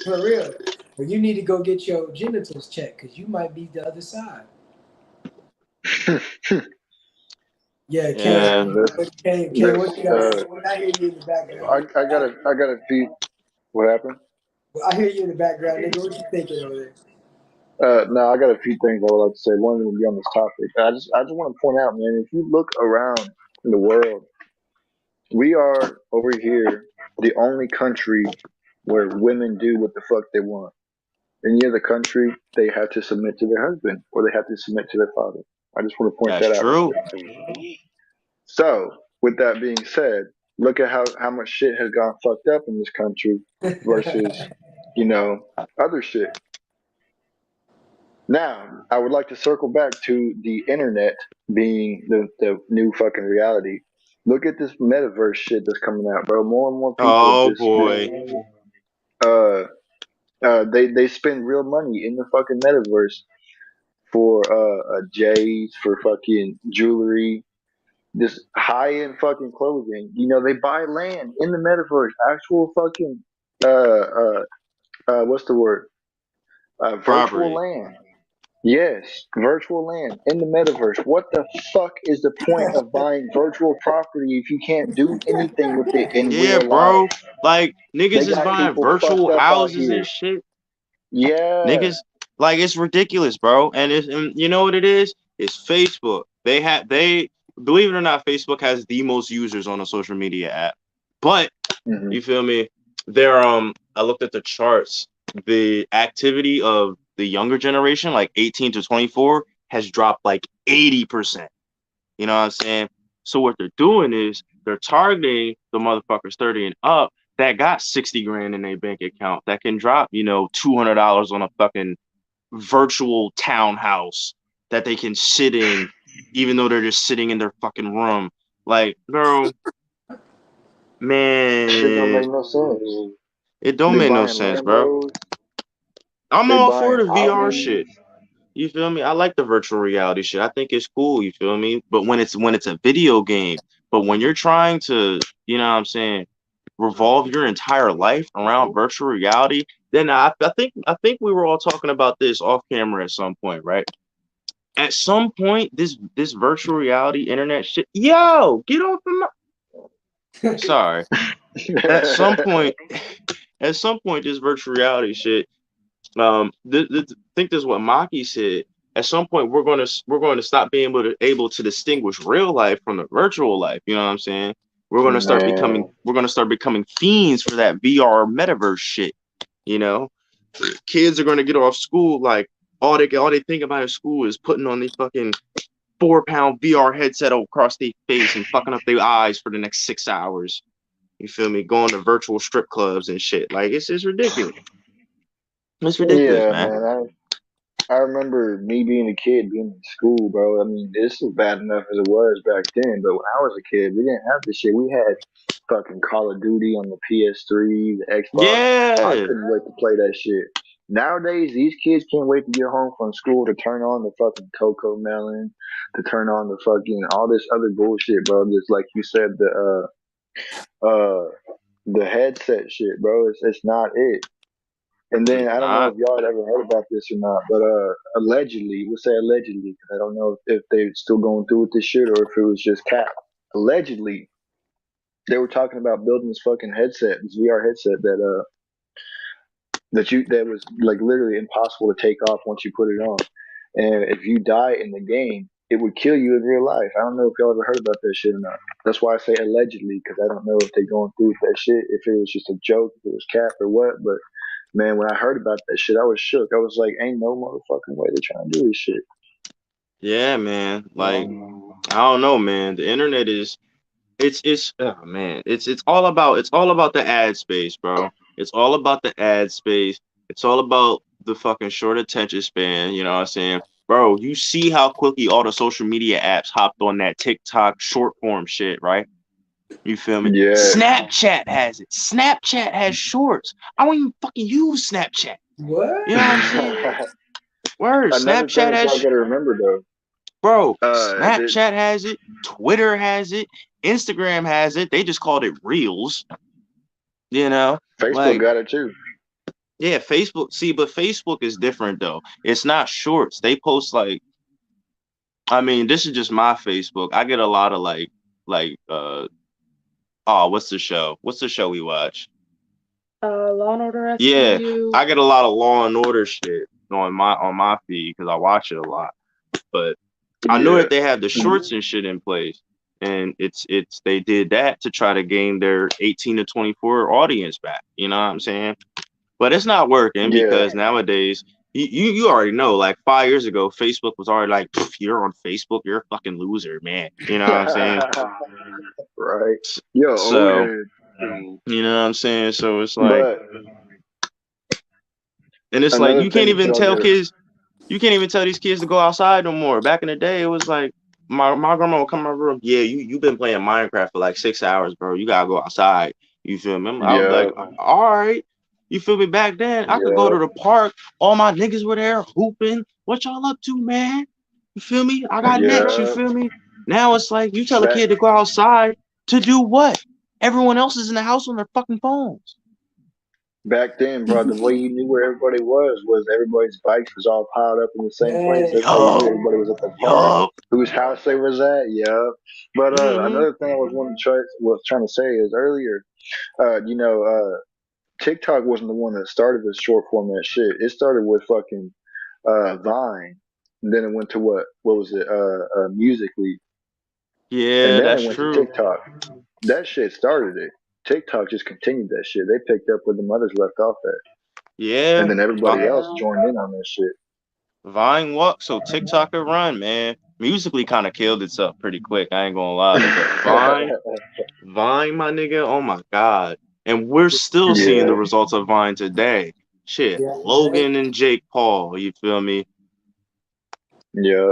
Speaker 1: for real. Or you need to go get your genitals checked because you might be the other side. Yeah, Kane.
Speaker 2: Yeah.
Speaker 3: Man, this
Speaker 1: Kane,
Speaker 3: this
Speaker 1: what you got to say? I hear you in the background.
Speaker 3: I got a few. What happened?
Speaker 1: I hear you in the background, nigga. What you thinking over there?
Speaker 3: No, I got a few things I would like to say. One will be on this topic. I just want to point out, man, if you look around in the world, we are over here the only country where women do what the fuck they want. In any other country, they have to submit to their husband or they have to submit to their father. I just want to point
Speaker 2: That's
Speaker 3: that out real
Speaker 2: true.
Speaker 3: quick. So, with that being said, look at how much shit has gone fucked up in this country versus, you know, other shit. Now, I would like to circle back to the internet being the new fucking reality. Look at this metaverse shit that's coming out, bro. More and more people
Speaker 2: Oh
Speaker 3: just
Speaker 2: boy.
Speaker 3: uh They spend real money in the fucking metaverse for J's, for fucking jewelry, this high end fucking clothing. You know, they buy land in the metaverse, actual fucking what's the word? Virtual
Speaker 2: Property.
Speaker 3: land. Yes, virtual land in the metaverse. What the fuck is the point of buying virtual property if you can't do anything with it in
Speaker 2: Yeah,
Speaker 3: real life?
Speaker 2: bro. Like
Speaker 3: They
Speaker 2: niggas is
Speaker 3: got
Speaker 2: buying
Speaker 3: people fucked
Speaker 2: virtual
Speaker 3: up out
Speaker 2: houses and
Speaker 3: here.
Speaker 2: shit.
Speaker 3: Yeah.
Speaker 2: Niggas, like it's ridiculous, bro. And you know what it is? It's Facebook. They believe it or not, Facebook has the most users on a social media app. But
Speaker 3: Hmm.
Speaker 2: you feel me? They're I looked at the charts. The activity of the younger generation, like 18 to 24, has dropped like 80%. You know what I'm saying? So what they're doing is they're targeting the motherfuckers 30 and up that got 60 grand in their bank account that can drop, $200 on a fucking virtual townhouse that they can sit in, even though they're just sitting in their fucking room. Like, bro,
Speaker 3: Shit don't
Speaker 2: man,
Speaker 3: make no sense.
Speaker 2: it don't
Speaker 3: They
Speaker 2: make no
Speaker 3: buying
Speaker 2: sense, bro.
Speaker 3: Lambos.
Speaker 2: I'm
Speaker 3: They
Speaker 2: all for
Speaker 3: buying
Speaker 2: the VR
Speaker 3: Audis.
Speaker 2: shit. You feel me? I like the virtual reality shit. I think it's cool, you feel me? But when it's a video game, but when you're trying to, you know what I'm saying, revolve your entire life around virtual reality, then I think we were all talking about this off camera at some point, right? At some point, this virtual reality internet shit, yo, get off of my sorry. At some point, at some point, this virtual reality shit think this is what Maki said. At some point, we're going to stop being able to distinguish real life from the virtual life. You know what I'm saying?
Speaker 3: Man.
Speaker 2: We're going to start becoming fiends for that VR metaverse shit. You know, kids are going to get off school like all they think about in school is putting on the fucking 4-pound VR headset across their face and fucking up their eyes for the next 6 hours. You feel me? Going to virtual strip clubs and shit. Like it's ridiculous. It's ridiculous,
Speaker 3: Yeah,
Speaker 2: man.
Speaker 3: man. I remember me being a kid, being in school, bro. I mean, this was bad enough as it was back then, but when I was a kid, we didn't have this shit. We had fucking Call of Duty on the PS3, the Xbox. I
Speaker 2: Yeah.
Speaker 3: couldn't wait to play that shit. Nowadays, these kids can't wait to get home from school to turn on the fucking Coco Melon, to turn on the fucking all this other bullshit, bro. Just like you said, the headset shit, bro. It's not it. And then
Speaker 2: It's
Speaker 3: I don't know
Speaker 2: not.
Speaker 3: if y'all had ever heard about this or not, but allegedly, we'll say allegedly, because I don't know if they're still going through with this shit or if it was just cap. Allegedly, they were talking about building this fucking headset, this VR headset that was like literally impossible to take off once you put it on. And if you die in the game, it would kill you in real life. I don't know if y'all ever heard about that shit or not. That's why I say allegedly, because I don't know if they're going through with that shit, if it was just a joke, if it was cap or what. But man, when I heard about that shit, I was shook. I was like, ain't no motherfucking way they're trying to do this shit.
Speaker 2: Yeah, man. Like, I don't know, man. The internet is it's oh man. It's all about the ad space, bro. It's all about the ad space. It's all about the fucking short attention span, you know what I'm saying? Bro, you see how quickly all the social media apps hopped on that TikTok short form shit, right? You feel me?
Speaker 3: Yeah.
Speaker 2: Snapchat has it. Snapchat has shorts. I don't even fucking use Snapchat. You know what I'm saying? Word,
Speaker 3: Another thing
Speaker 2: Snapchat
Speaker 3: that y'all
Speaker 2: has
Speaker 3: gotta remember though,
Speaker 2: Bro,
Speaker 3: that
Speaker 2: Snapchat has it, Twitter has it, Instagram has it. They just called it Reels, you know?
Speaker 3: Facebook
Speaker 2: Like,
Speaker 3: got it too.
Speaker 2: yeah, Facebook. See, but Facebook is different though. It's not shorts. They post like, I mean, this is just my Facebook. I get a lot of like oh, what's the show? What's the show we watch?
Speaker 5: Law and Order
Speaker 2: Yeah,
Speaker 5: SVU.
Speaker 2: I get a lot of Law and Order shit on my feed because I watch it a lot. But I know
Speaker 3: Yeah.
Speaker 2: that they have the shorts and shit in place, and it's they did that to try to gain their 18 to 24 audience back. You know what I'm saying? But it's not working
Speaker 3: Yeah.
Speaker 2: because nowadays you already know. Like 5 years ago, Facebook was already like, you're on Facebook, you're a fucking loser, man. You know what I'm saying?
Speaker 3: Right. Yo, old
Speaker 2: So
Speaker 3: head.
Speaker 2: you know what I'm saying. So it's like,
Speaker 3: But
Speaker 2: and it's like
Speaker 3: another thing that y'all gotta
Speaker 2: you can't even tell these kids to go outside no more. Back in the day, it was like my grandma would come in my room. Yeah, you been playing Minecraft for like 6 hours, bro. You gotta go outside. You feel me? I was
Speaker 3: yeah.
Speaker 2: like, all right. You feel me? Back then, I could go
Speaker 3: Yeah,
Speaker 2: to the park. All my niggas were there hooping. What y'all up to, man? You feel me? I got next. You
Speaker 3: yeah.
Speaker 2: feel me? Now it's like you tell a
Speaker 3: Back
Speaker 2: kid to go outside to do what? Everyone else is in the house on their fucking phones.
Speaker 3: back then, bro, the way you knew where everybody was everybody's bikes was all piled up in the same place.
Speaker 1: Man,
Speaker 3: That's how you knew
Speaker 2: Yup,
Speaker 3: everybody was at the park,
Speaker 2: yup.
Speaker 3: whose house they was at. Yeah. But
Speaker 2: Mm-hmm.
Speaker 3: another thing I was trying to say is earlier, you know, TikTok wasn't the one that started this short format shit. It started with fucking Vine. And then it went to what was it? Musically, and
Speaker 2: Yeah,
Speaker 3: then it
Speaker 2: that's
Speaker 3: went to
Speaker 2: true.
Speaker 3: TikTok. That shit started it. TikTok just continued that shit. They picked up where the mothers left off at, and
Speaker 2: Yeah.
Speaker 3: then everybody else joined in on that shit.
Speaker 2: Vine walk, so TikTok could run, man. Musically kind of killed itself pretty quick. I ain't gonna lie, but Vine, my nigga, oh my god. And we're still seeing the
Speaker 3: Yeah,
Speaker 2: results of Vine today. Shit,
Speaker 1: yeah, man.
Speaker 2: Logan and Jake Paul, you feel me?
Speaker 3: yeah,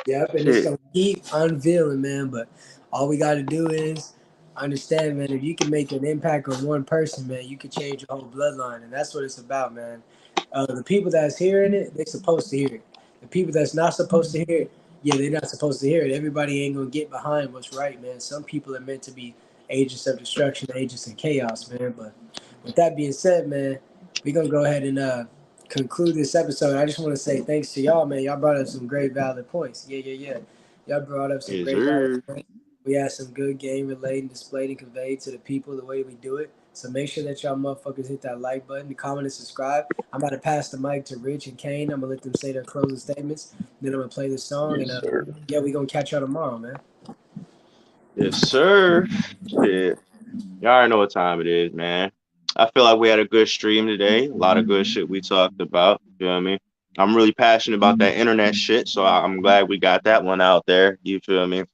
Speaker 1: Yep, and it's
Speaker 2: Shit,
Speaker 1: gonna keep unveiling, man. But all we gotta do is understand, man. If you can make an impact on one person, man, you can change your whole bloodline, and that's what it's about, man. The people that's hearing it, they're supposed to hear it. The people that's not supposed to hear it, yeah, they're not supposed to hear it. Everybody ain't gonna get behind what's right, man. Some people are meant to be agents of destruction, agents of chaos, man. But with that being said, man, we're gonna go ahead and conclude this episode. I just want to say thanks to y'all, man. Y'all brought up some great valid points. Yeah, yeah, yeah. Y'all brought up some
Speaker 2: yes,
Speaker 1: great valid
Speaker 2: sir.
Speaker 1: points. We had some good game relating, displayed, and conveyed to the people the way we do it. So make sure that y'all motherfuckers hit that like button, comment, and subscribe. I'm about to pass the mic to Rich and Kane. I'm gonna let them say their closing statements. Then I'm gonna play the song, and
Speaker 3: yes, sir.
Speaker 1: yeah, we gonna catch y'all tomorrow, man.
Speaker 2: Yes, sir. Shit. Y'all already know what time it is, man. I feel like we had a good stream today. A lot of good shit we talked about. You know what I mean? I'm really passionate about that internet shit, so I'm glad we got that one out there. You feel me?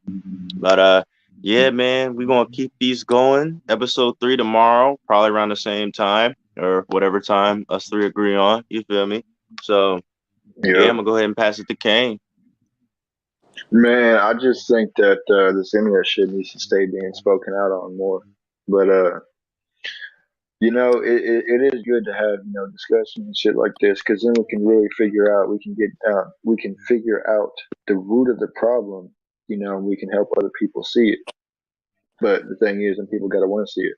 Speaker 2: But yeah, man, we're gonna keep these going. Episode 3 tomorrow, probably around the same time or whatever time us three agree on. You feel me? So yeah,
Speaker 3: Yep.
Speaker 2: I'm gonna go ahead and pass it to Kane.
Speaker 3: Man, I just think that this internet shit needs to stay being spoken out on more. But it is good to have discussion and shit like this because then we can really figure out we can figure out the root of the problem. And we can help other people see it. But the thing is, and people gotta want to see it.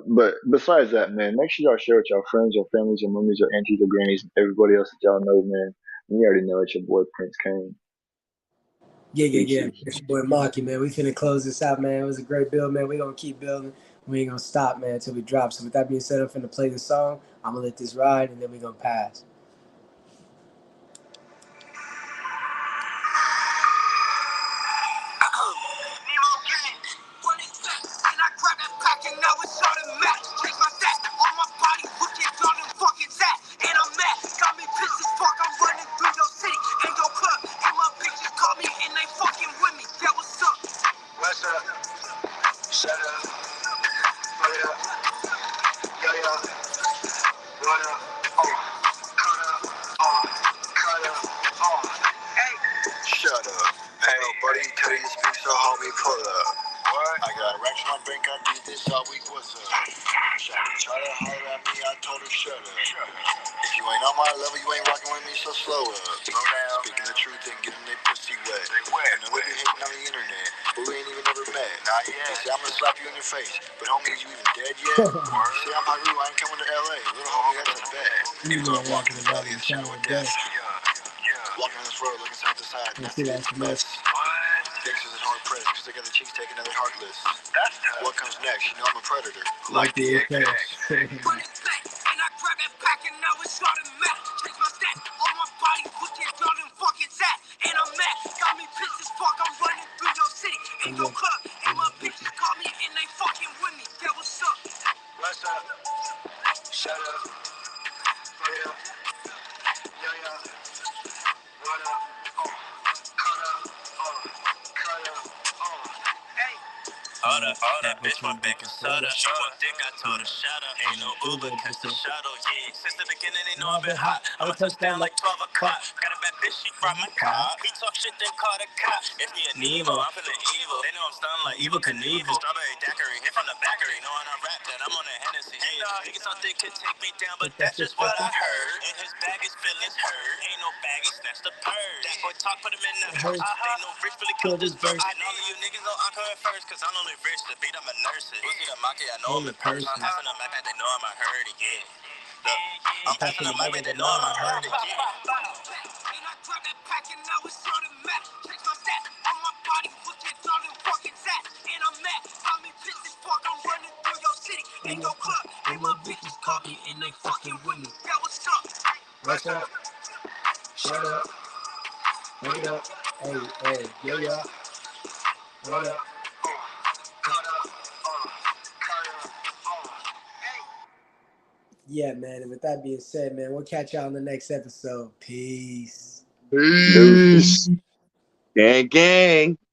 Speaker 3: But besides that, man, make sure y'all share with y'all friends, your families, your mummies, your aunties, your grannies, and everybody else that y'all know, man. And you already know it's your boy Prince Kane.
Speaker 1: Yeah, yeah, yeah.
Speaker 3: Deuces.
Speaker 1: It's your boy Marky, man. We finna close this out, man. It was a great build, man. We gonna keep building. We ain't gonna stop, man, until we drop. So with that being said, I'm finna play the song. I'm gonna let this ride, and then we gonna pass.
Speaker 6: Shut up. Hey, buddy, tell you to speak so homie, pull up. What? I got racks in my bank, I did this all week, what's up? Shawty try to holler at me, I told her shut up. If you ain't on my level, you ain't rocking with me, so slow up. Slow down. Speaking the truth and getting they pussy wet. They wet. I know they be hating on the internet, but we ain't even never met. Not yet. They say I'm gonna slap you in your face, but homie, is you even dead yet? Say I'm Haru, I ain't coming to LA. Little homie, that's a bet.
Speaker 1: You
Speaker 6: Even
Speaker 1: know,
Speaker 6: though I'm walking in the valley of the shadow of death. Walking on this road, looking side to side,
Speaker 1: let's
Speaker 6: not
Speaker 1: see
Speaker 6: to
Speaker 1: that's
Speaker 6: the
Speaker 1: the
Speaker 6: best.
Speaker 1: mess.
Speaker 6: Gangsters is hard pressed, cause they got the cheeks taken and they heartless. What comes next? You know I'm a predator.
Speaker 1: Like the
Speaker 6: X.
Speaker 1: effects.
Speaker 6: What's up? Shut up. Straight up. Yeah, yeah. What up? Cut up. Cut up. Hey.
Speaker 7: Hold up, bitch, my back is soda. She walked in, got told her shut up. Ain't no Uber, catch the shuttle, yeah. Since the beginning, they know I've been hot. I'ma touch down like 12 o'clock. Got a bad bitch. she brought my car. He talk shit, then call the cops. If me an evil, I'm feeling evil. They know I'm stunned like evil Knievel. Strawberry daiquiri, hit from the bakery. Knowing I rap that I'm on the Hennessy. Niggas thought they could take me down, but that's just what I heard. In his bag, his feelings hurt. Ain't no bag, he snatched the purse. That boy talk, put him in the hearse. They know Rich really killed this verse. I know you niggas know I come at first, cause I'm only rich. The beat, I'm a nurse. Uzi the Maki, I know him in person. I'm passing the mic, they know I'm a herd, yeah. Look, I'm passing the mic, they know I'm a herd, yeah. And I dropped that pack and I was on the map. Check my stats on my body, look at all them fucking stats. And I'm mad, got me pissed as fuck. I'm running through your city, in your club. And my bitches call me and they fucking with me. That what's up?
Speaker 1: What's up? Shut up. Bring it up. Hey, hey, yeah. What up? Yeah, man. And with that being said, man, we'll catch y'all on the next episode. Peace.
Speaker 2: Peace. Gang, gang.